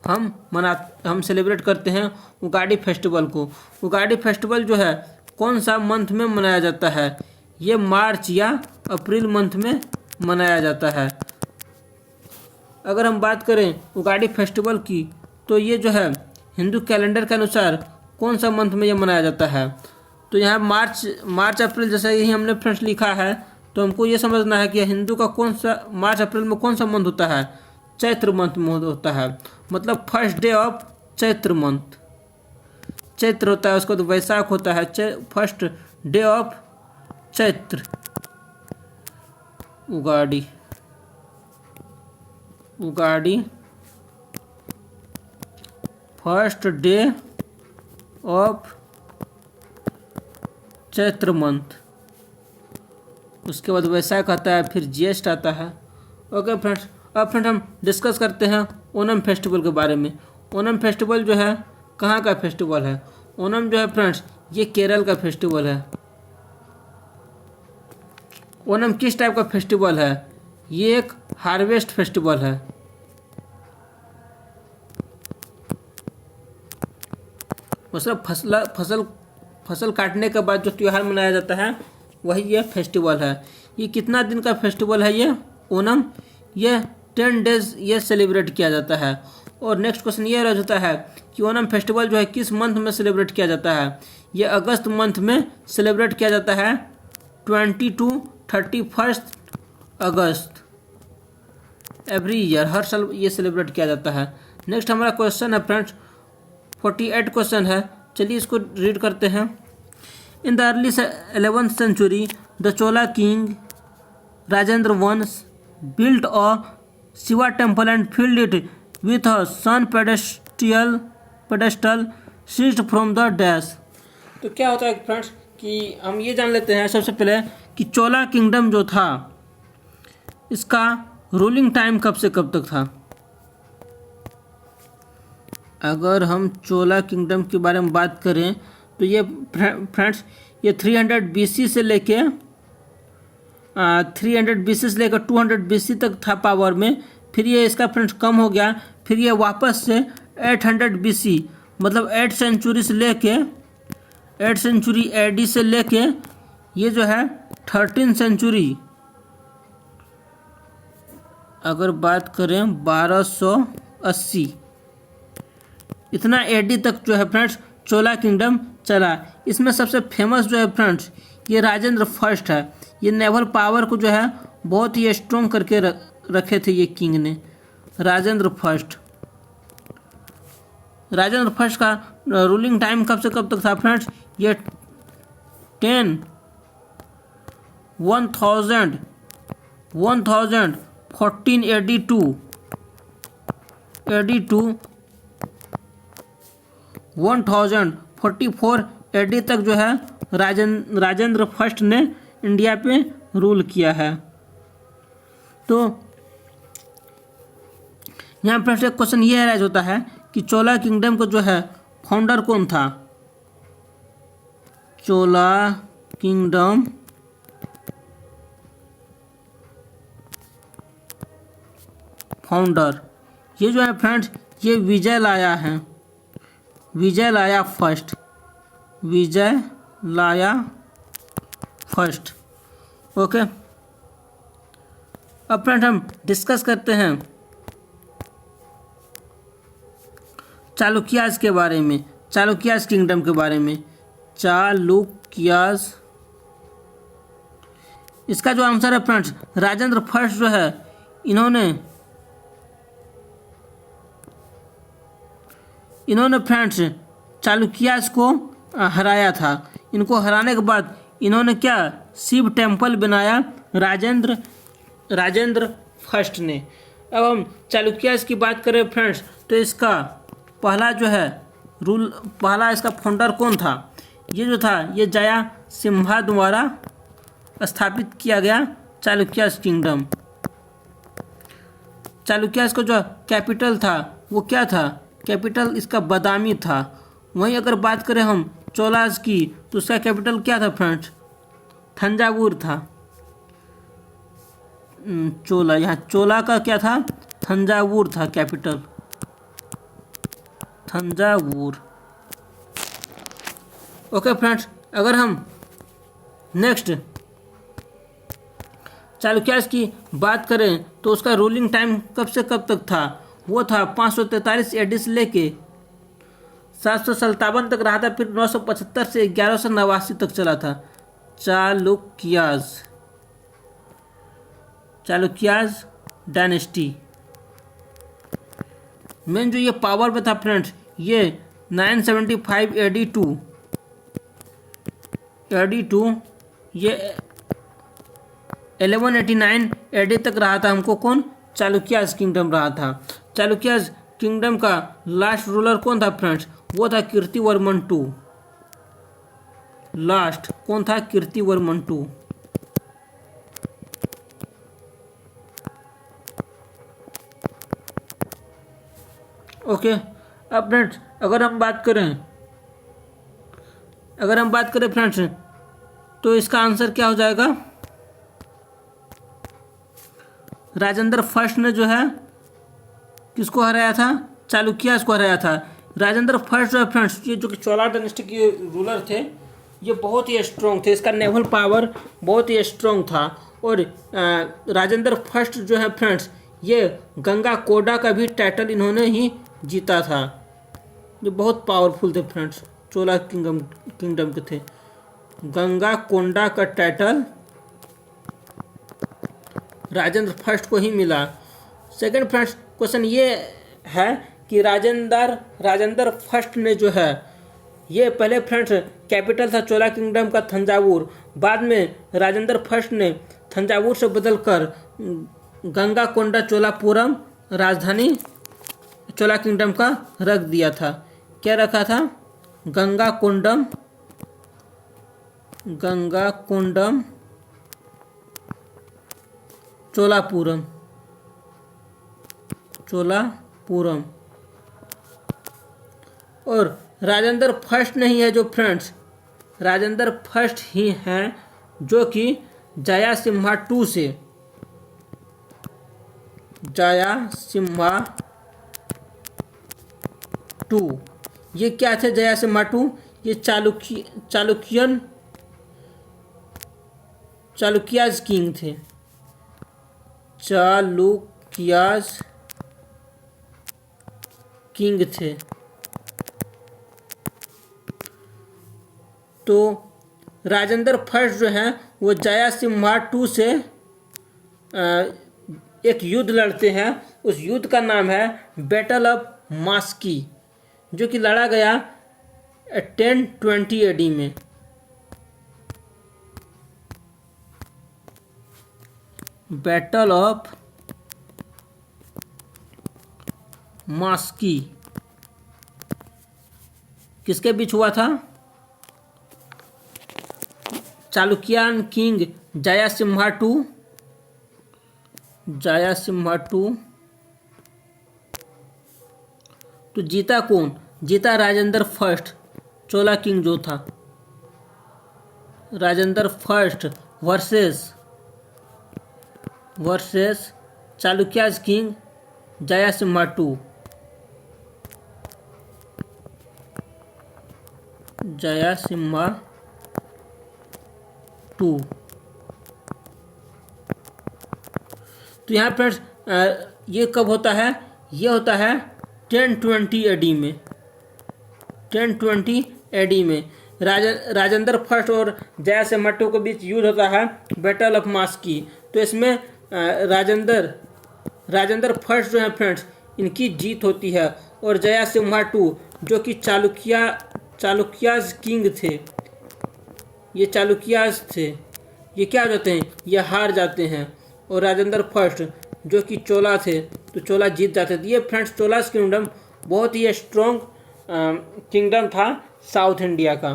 हम सेलिब्रेट करते हैं उगाड़ी फेस्टिवल को। उगाड़ी फेस्टिवल जो है कौन सा मंथ में मनाया जाता है। ये मार्च या अप्रैल मंथ में मनाया जाता है। अगर हम बात करें उगाड़ी फेस्टिवल की तो ये जो है हिंदू कैलेंडर के अनुसार कौन सा मंथ में ये मनाया जाता है। तो यहाँ मार्च अप्रैल जैसा यही हमने फ्रेंड्स लिखा है। तो हमको ये समझना है कि हिंदू का कौन सा मार्च अप्रैल में कौन सा मंथ होता है। चैत्र मंथ में होता है। मतलब first day of Chaitra month Chaitra होता है। उसको तो वैशाख होता है। First day of Chaitra Ugadi first day of Chaitra month. उसके बाद वैशाख आता है, फिर ज्येष्ठ आता है। ओके फ्रेंड्स, अब फ्रेंड हम डिस्कस करते हैं ओणम फेस्टिवल के बारे में। ओणम फेस्टिवल जो है कहाँ का फेस्टिवल है। ओणम जो है फ्रेंड्स ये केरल का फेस्टिवल है। ओणम किस टाइप का फेस्टिवल है। ये एक हार्वेस्ट फेस्टिवल है। मतलब फसल काटने के बाद जो त्यौहार मनाया जाता है वही ये फेस्टिवल है। ये कितना दिन का फेस्टिवल है ये ओणम। ये 10 डेज ये सेलिब्रेट किया जाता है। और नेक्स्ट क्वेश्चन ये रह जाता है कि ओणम फेस्टिवल जो है किस मंथ में सेलिब्रेट किया जाता है। ये अगस्त मंथ में सेलिब्रेट किया जाता है 20 to 31 अगस्त एवरी ईयर। हर साल ये सेलिब्रेट किया जाता है। नेक्स्ट हमारा क्वेश्चन है फ्रेंड्स 48 क्वेश्चन है। चलिए इसको रीड करते हैं। In the early 11th century the Chola king Rajendra वंश built a Shiva temple and filled it with a sun pedestal seized from the dash। तो क्या होता है फ्रेंड्स कि हम ये जान लेते हैं सबसे पहले कि चोला किंगडम जो था इसका रूलिंग टाइम कब से कब तक था। अगर हम चोला किंगडम के बारे में बात करें तो ये फ्रेंड्स ये 300 BC से लेके 200 BC तक था पावर में। फिर ये इसका फ्रेंड्स कम हो गया। फिर ये वापस से 800 BC मतलब 8 सेंचुरी से लेके 8 सेंचुरी AD से लेके ये जो है 13 सेंचुरी अगर बात करें 1280 इतना AD तक जो है फ्रेंड्स चोला किंगडम चला। इसमें सबसे फेमस जो है फ्रेंड्स ये राजेंद्र फर्स्ट है। ये नेवल पावर को जो है बहुत ही स्ट्रॉन्ग करके रखे थे ये किंग ने। राजेंद्र फर्स्ट का रूलिंग टाइम कब से कब तक था फ्रेंड्स। ये 1014 AD टू 1044 AD तक जो है राजेंद्र फर्स्ट ने इंडिया पे रूल किया है। तो यहाँ पर एक क्वेश्चन ये अराइज होता है कि चोला किंगडम का जो है फाउंडर कौन था। चोला किंगडम फाउंडर ये जो है फ्रेंड्स, ये विजय लाया है, विजय लाया फर्स्ट, विजय लाया फर्स्ट। ओके, अब फ्रेंड हम डिस्कस करते हैं चालुक्यास के बारे में, चालुक्यास किंगडम के बारे में। चालुक्यास, इसका जो आंसर है फ्रेंड्स, राजेंद्र फर्स्ट जो है इन्होंने फ्रेंड्स चालुक्यास को हराया था। इनको हराने के बाद इन्होंने क्या, शिव टेम्पल बनाया राजेंद्र फर्स्ट ने। अब हम चालुक्यास की बात करें फ्रेंड्स, तो इसका पहला जो है पहला इसका फाउंडर कौन था। ये जो था ये जया सिम्हा द्वारा स्थापित किया गया चालुक्यास किंगडम। चालुक्यास का जो कैपिटल था वो क्या था, कैपिटल इसका बदामी था। वहीं अगर बात करें हम चोलास की, तो उसका कैपिटल क्या था फ्रेंड्स, थंजावुर था। चोला, यहाँ चोला का क्या था, थंजावुर था कैपिटल, थंजावुर। ओके फ्रेंड्स, अगर हम नेक्स्ट चालुक्यास की बात करें तो उसका रूलिंग टाइम कब से कब तक था। वो था 543 AD से लेके 757 तक रहा था, फिर 975 से 1189 तक चला था। चालुक्यास डायनेस्टी मेन जो ये पावर पे था फ्रेंड्स, ये 975 AD टू ये 1189 AD तक रहा था। हमको कौन, चालुक्यास किंगडम रहा था। चालुक्यास किंगडम का लास्ट रूलर कौन था फ्रेंड्स, वो था कीर्तिवर्मन टू। लास्ट कौन था, कीर्तिवर्मन टू। ओके, अब फ्रेंड्स अगर हम बात करें फ्रेंड्स, तो इसका आंसर क्या हो जाएगा, राजेंद्र फर्स्ट ने जो है किसको हराया था, चालुक्यास को हराया था। राजेंद्र फर्स्ट जो है फ्रेंड्स, ये जो कि चोला डायनेस्टी के रूलर थे, ये बहुत ही स्ट्रॉन्ग थे, इसका नेवल पावर बहुत ही स्ट्रॉन्ग था। और राजेंद्र फर्स्ट जो है फ्रेंड्स, ये गंगा कोडा का भी टाइटल इन्होंने ही जीता था। ये बहुत पावरफुल थे फ्रेंड्स, चोला किंगडम के थे। गंगा कोंडा का टाइटल राजेंद्र फर्स्ट को ही मिला। सेकंड फ्रेंड्स क्वेश्चन ये है कि राजेंद्र फर्स्ट ने जो है, ये पहले फ्रेंड्स कैपिटल था चोला किंगडम का थंजावुर, बाद में राजेंद्र फर्स्ट ने थंजावुर से बदलकर गंगा कोंडा चोलापुरम राजधानी चोला किंगडम का रख दिया था। क्या रखा था, गंगा कोंडम चोलापुरम। और राजेंद्र फर्स्ट नहीं है जो फ्रेंड्स, राजेंद्र फर्स्ट ही हैं जो कि जया सिम्हा टू से, जया सिम्हा टू, ये क्या थे जया सिम्हा टू, ये चालुक्यास किंग थे, चालुक्यास किंग थे। तो राजेंद्र फर्स्ट जो है वो जया सिम्हा टू से एक युद्ध लड़ते हैं। उस युद्ध का नाम है बैटल ऑफ मास्की, जो कि लड़ा गया 1020 AD में। बैटल ऑफ मास्की किसके बीच हुआ था? चालुक्यान किंग जयसिम्हा टू तो जीता कौन? जीता राजेंद्र फर्स्ट, चोला किंग जो था। Rajendra first versus Chalukyas king Jayasimha two. तो यहाँ फ्रेंड्स ये कब होता है? ये होता है 1020 AD में। 1020 AD में राजेंद्र फर्स्ट और जयसिम्हा टू के बीच युद्ध होता है, बैटल ऑफ मास्की। तो इसमें राजेंद्र फर्स्ट जो है फ्रेंड्स, इनकी जीत होती है, और जयसिम्हा टू जो कि चालुक्याज किंग थे, ये चालुक्याज थे, ये क्या हो जाते हैं? ये हार जाते हैं। और राजेंद्र फर्स्ट जो कि चोला थे, तो चोला जीत जाते थे। ये फ्रेंड्स चोलास किंगडम बहुत ही स्ट्रॉन्ग किंगडम था साउथ इंडिया का।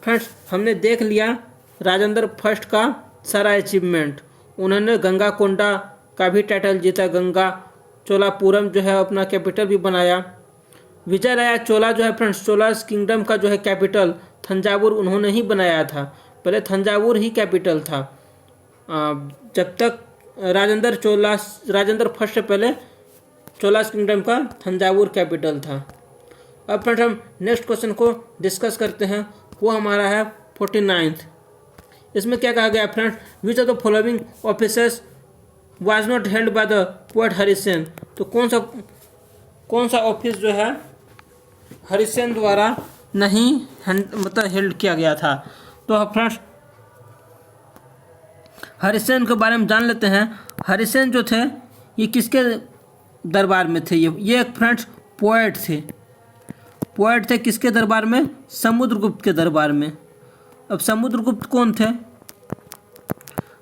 फ्रेंड्स हमने देख लिया राजेंद्र फर्स्ट का सारा अचीवमेंट। उन्होंने गंगा कोंडा का भी टाइटल जीता, गंगा चोलापुरम जो है अपना कैपिटल भी बनाया। विजयराया चोला जो है फ्रेंड्स, चोलास किंगडम का जो है कैपिटल थंजावुर उन्होंने ही बनाया था। पहले थंजावुर ही कैपिटल था, जब तक राजेंद्र फर्स्ट से पहले चोलास किंगडम का थंजावुर कैपिटल था। अब फ्रेंड्स हम नेक्स्ट क्वेश्चन को डिस्कस करते हैं, वो हमारा है 49th। इसमें क्या कहा गया friends? Which of the following officers was not held by the poet Harisena. तो कौन सा ऑफिस जो है हरिसेन द्वारा नहीं हेल्ड किया गया था? तो फ्रेंड्स हरिसेन के बारे में जान लेते हैं। हरिसेन जो थे ये किसके दरबार में थे? ये एक फ्रेंड्स पोएट थे किसके दरबार में? समुद्रगुप्त के दरबार में। अब समुद्रगुप्त कौन थे?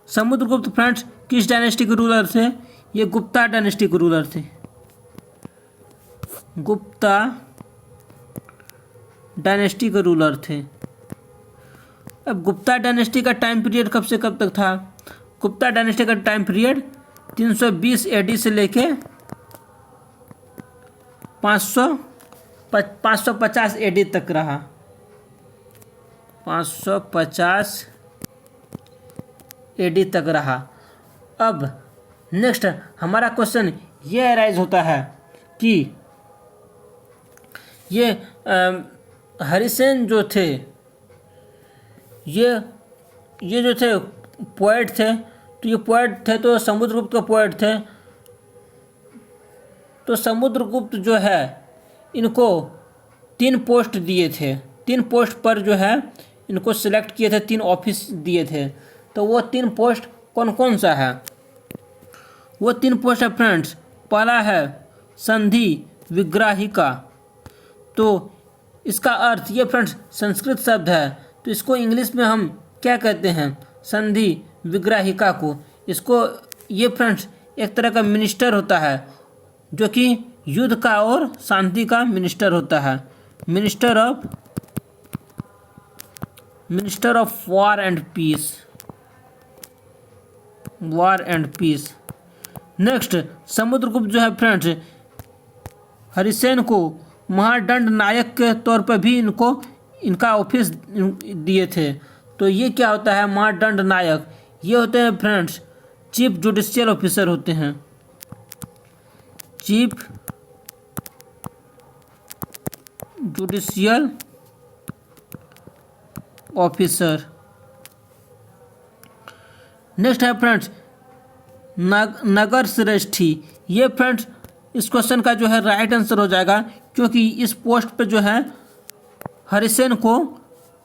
समुद्रगुप्त फ्रेंड्स किस डायनेस्टी के रूलर थे? ये गुप्ता डायनेस्टी के रूलर थे। गुप्ता डायनेस्टी के रूलर थे। अब गुप्ता डायनेस्टी का टाइम पीरियड कब से कब तक था? गुप्ता डायनेस्टी का टाइम पीरियड 320 AD से लेके 550 AD तक रहा। 550 AD तक रहा। अब नेक्स्ट हमारा क्वेश्चन ये अराइज होता है कि ये हरिसेन जो थे ये जो थे पोएट थे, तो ये पोएट थे तो समुद्रगुप्त का पोएट थे। तो समुद्रगुप्त जो है इनको 3 पोस्ट दिए थे। 3 पोस्ट पर जो है इनको सिलेक्ट किए थे, 3 ऑफिस दिए थे। तो वो 3 पोस्ट कौन कौन सा है? वो 3 पोस्ट है फ्रेंड्स, पहला है संधि विग्राहिका। तो इसका अर्थ ये फ्रेंड्स संस्कृत शब्द है, तो इसको इंग्लिश में हम क्या कहते हैं? संधि विग्राहिका को। इसको ये फ्रेंड्स एक तरह का मिनिस्टर होता है जो कि युद्ध का और शांति का मिनिस्टर होता है। Minister of war and peace. Next Samudragupta जो है फ्रेंड्स हरिसेन को महादंड नायक के तौर पर भी इनका ऑफिस दिए थे। तो ये क्या होता है महादंड नायक? ये होते हैं फ्रेंड्स चीफ जुडिशियल ऑफिसर होते हैं। Chief judicial officer. नेक्स्ट है फ्रेंड्स नगर श्रेष्ठी। ये फ्रेंड्स इस क्वेश्चन का जो है राइट आंसर हो जाएगा, क्योंकि इस पोस्ट पे जो है हरिसेन को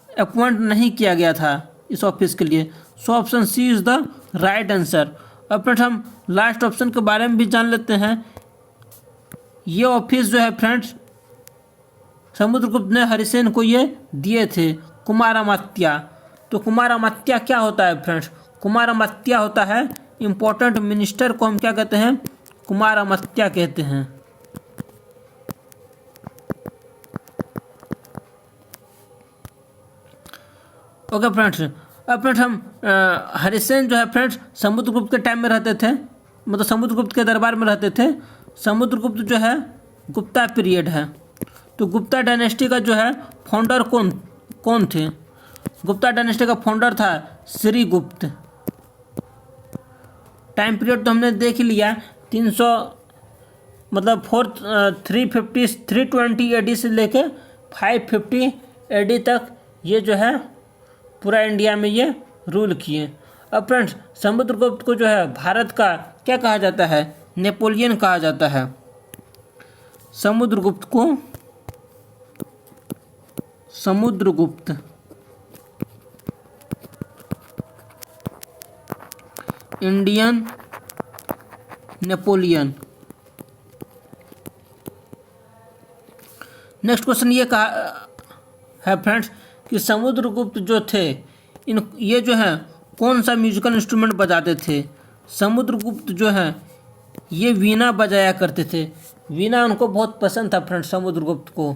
अपॉइंट नहीं किया गया था इस ऑफिस के लिए। So option C is the right answer. अब फ्रेंड्स हम लास्ट ऑप्शन के बारे में भी जान लेते हैं। ये ऑफिस जो है फ्रेंड्स समुद्रगुप्त ने हरिसेन को ये दिए थे, कुमारामात्या। तो कुमारामात्या क्या होता है फ्रेंड्स? कुमारामात्या होता है इम्पोर्टेंट मिनिस्टर को हम क्या कहते हैं? कुमारामात्या कहते हैं। ओके फ्रेंड्स, अब फ्रेंड्स हम हरिसेन जो है फ्रेंड्स समुद्रगुप्त के टाइम में रहते थे, मतलब समुद्रगुप्त के दरबार में रहते थे। समुद्रगुप्त जो है गुप्ता पीरियड है। तो गुप्ता डायनेस्टी का जो है फाउंडर कौन थे? गुप्ता डायनेस्टी का फाउंडर था श्रीगुप्त। टाइम पीरियड तो हमने देख ही लिया, 300 मतलब 320 AD से लेके 550 AD तक ये जो है पूरा इंडिया में ये रूल किए। अब फ्रेंड्स समुद्रगुप्त को जो है भारत का क्या कहा जाता है? नेपोलियन कहा जाता है। समुद्रगुप्त को Samudragupta Indian Napoleon. Next question ये कहा है फ्रेंड्स कि समुद्रगुप्त जो थे ये जो है कौन सा म्यूजिकल इंस्ट्रूमेंट बजाते थे? समुद्रगुप्त जो है ये वीणा बजाया करते थे। वीणा उनको बहुत पसंद था फ्रेंड्स समुद्रगुप्त को।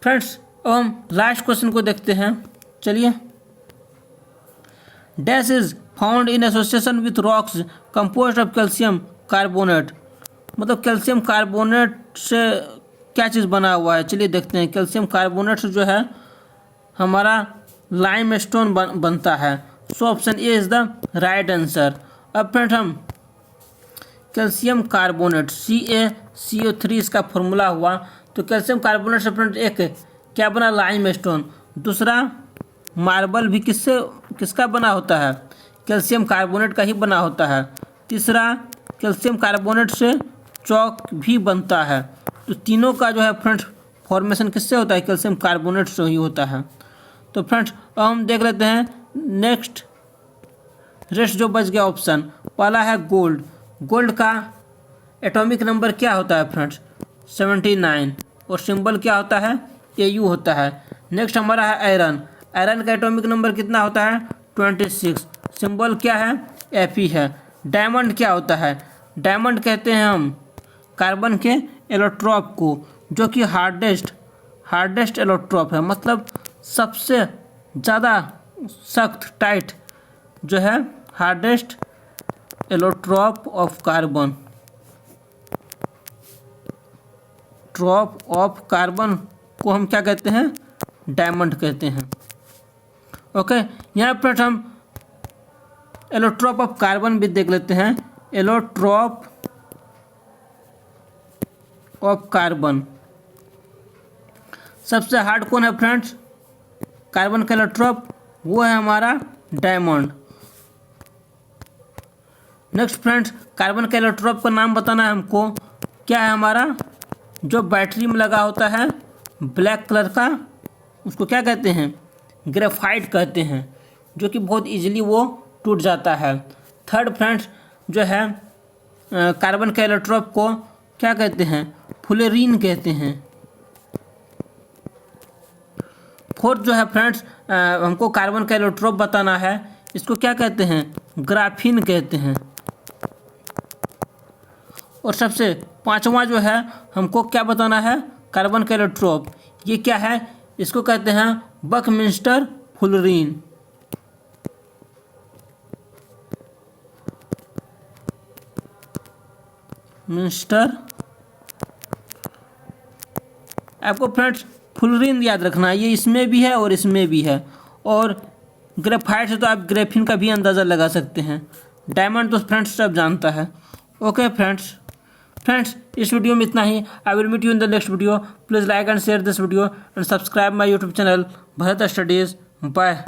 फ्रेंड्स अब हम लास्ट क्वेश्चन को देखते हैं। चलिए, dash is found in association with rocks composed of calcium carbonate. मतलब कैल्शियम कार्बोनेट से क्या चीज़ बना हुआ है? चलिए देखते हैं। कैल्शियम कार्बोनेट से जो है हमारा लाइम स्टोन बनता है। So option A is the right answer. अब फ्रेंड हम कैल्शियम कार्बोनेट CaCO3 इसका फॉर्मूला हुआ। तो कैल्शियम कार्बोनेट से फ्रेंड एक क्या बना? Lime stone. दूसरा मार्बल भी किसका बना होता है? कैल्शियम कार्बोनेट का ही बना होता है। तीसरा कैल्शियम कार्बोनेट से चौक भी बनता है। तो तीनों का जो है फ्रेंड्स फॉर्मेशन किससे होता है? कैल्शियम कार्बोनेट से ही होता है। तो फ्रेंड्स अब हम देख लेते हैं नेक्स्ट रेस्ट जो बच गया ऑप्शन। पहला है गोल्ड। गोल्ड का एटॉमिक नंबर क्या होता है फ्रेंड्स? 79 और सिंबल क्या होता है? Au होता है। नेक्स्ट हमारा है आयरन। आयरन का एटॉमिक नंबर कितना होता है? 26। सिंबल क्या है? Fe है। डायमंड क्या होता है? डायमंड कहते हैं हम कार्बन के एलोट्रॉप को, जो कि हार्डेस्ट एलोट्रॉप है, मतलब सबसे ज़्यादा सख्त टाइट जो है hardest allotrope of carbon. Trope of carbon को हम क्या कहते हैं? डायमंड कहते हैं। ओके, यहाँ पर हम एलोट्रॉप ऑफ कार्बन भी देख लेते हैं। एलोट्रॉप ऑफ कार्बन सबसे हार्ड कौन है फ्रेंड्स? कार्बन का एलोट्रॉप, वो है हमारा डायमंड। नेक्स्ट फ्रेंड्स कार्बन के एलोट्रॉप का नाम बताना है हमको। क्या है हमारा? जो बैटरी में लगा होता है ब्लैक कलर का, उसको क्या कहते हैं? ग्रेफाइट कहते हैं, जो कि बहुत इजीली वो टूट जाता है। थर्ड फ्रेंड्स जो है कार्बन के एलोट्रॉप को क्या कहते हैं? फ्लोरीन कहते हैं। फोर्थ जो है फ्रेंड्स हमको कार्बन का एलोट्रॉप बताना है, इसको क्या कहते हैं? ग्राफीन कहते हैं। और सबसे पांचवा जो है हमको क्या बताना है? कार्बन का एलोट्रॉप, ये क्या है? इसको कहते हैं बकमिंस्टर फ्लोरीन। मिस्टर आपको फ्रेंड्स फ्लोरीन याद रखना है, ये इसमें भी है और इसमें भी है। और ग्रेफाइट से तो आप ग्रेफिन का भी अंदाज़ा लगा सकते हैं। डायमंड तो फ्रेंड्स सब जानता है। ओके फ्रेंड्स इस वीडियो में इतना ही। I will meet you in the next video. Please like and share this video and subscribe my YouTube channel Bharat Studies. Bye.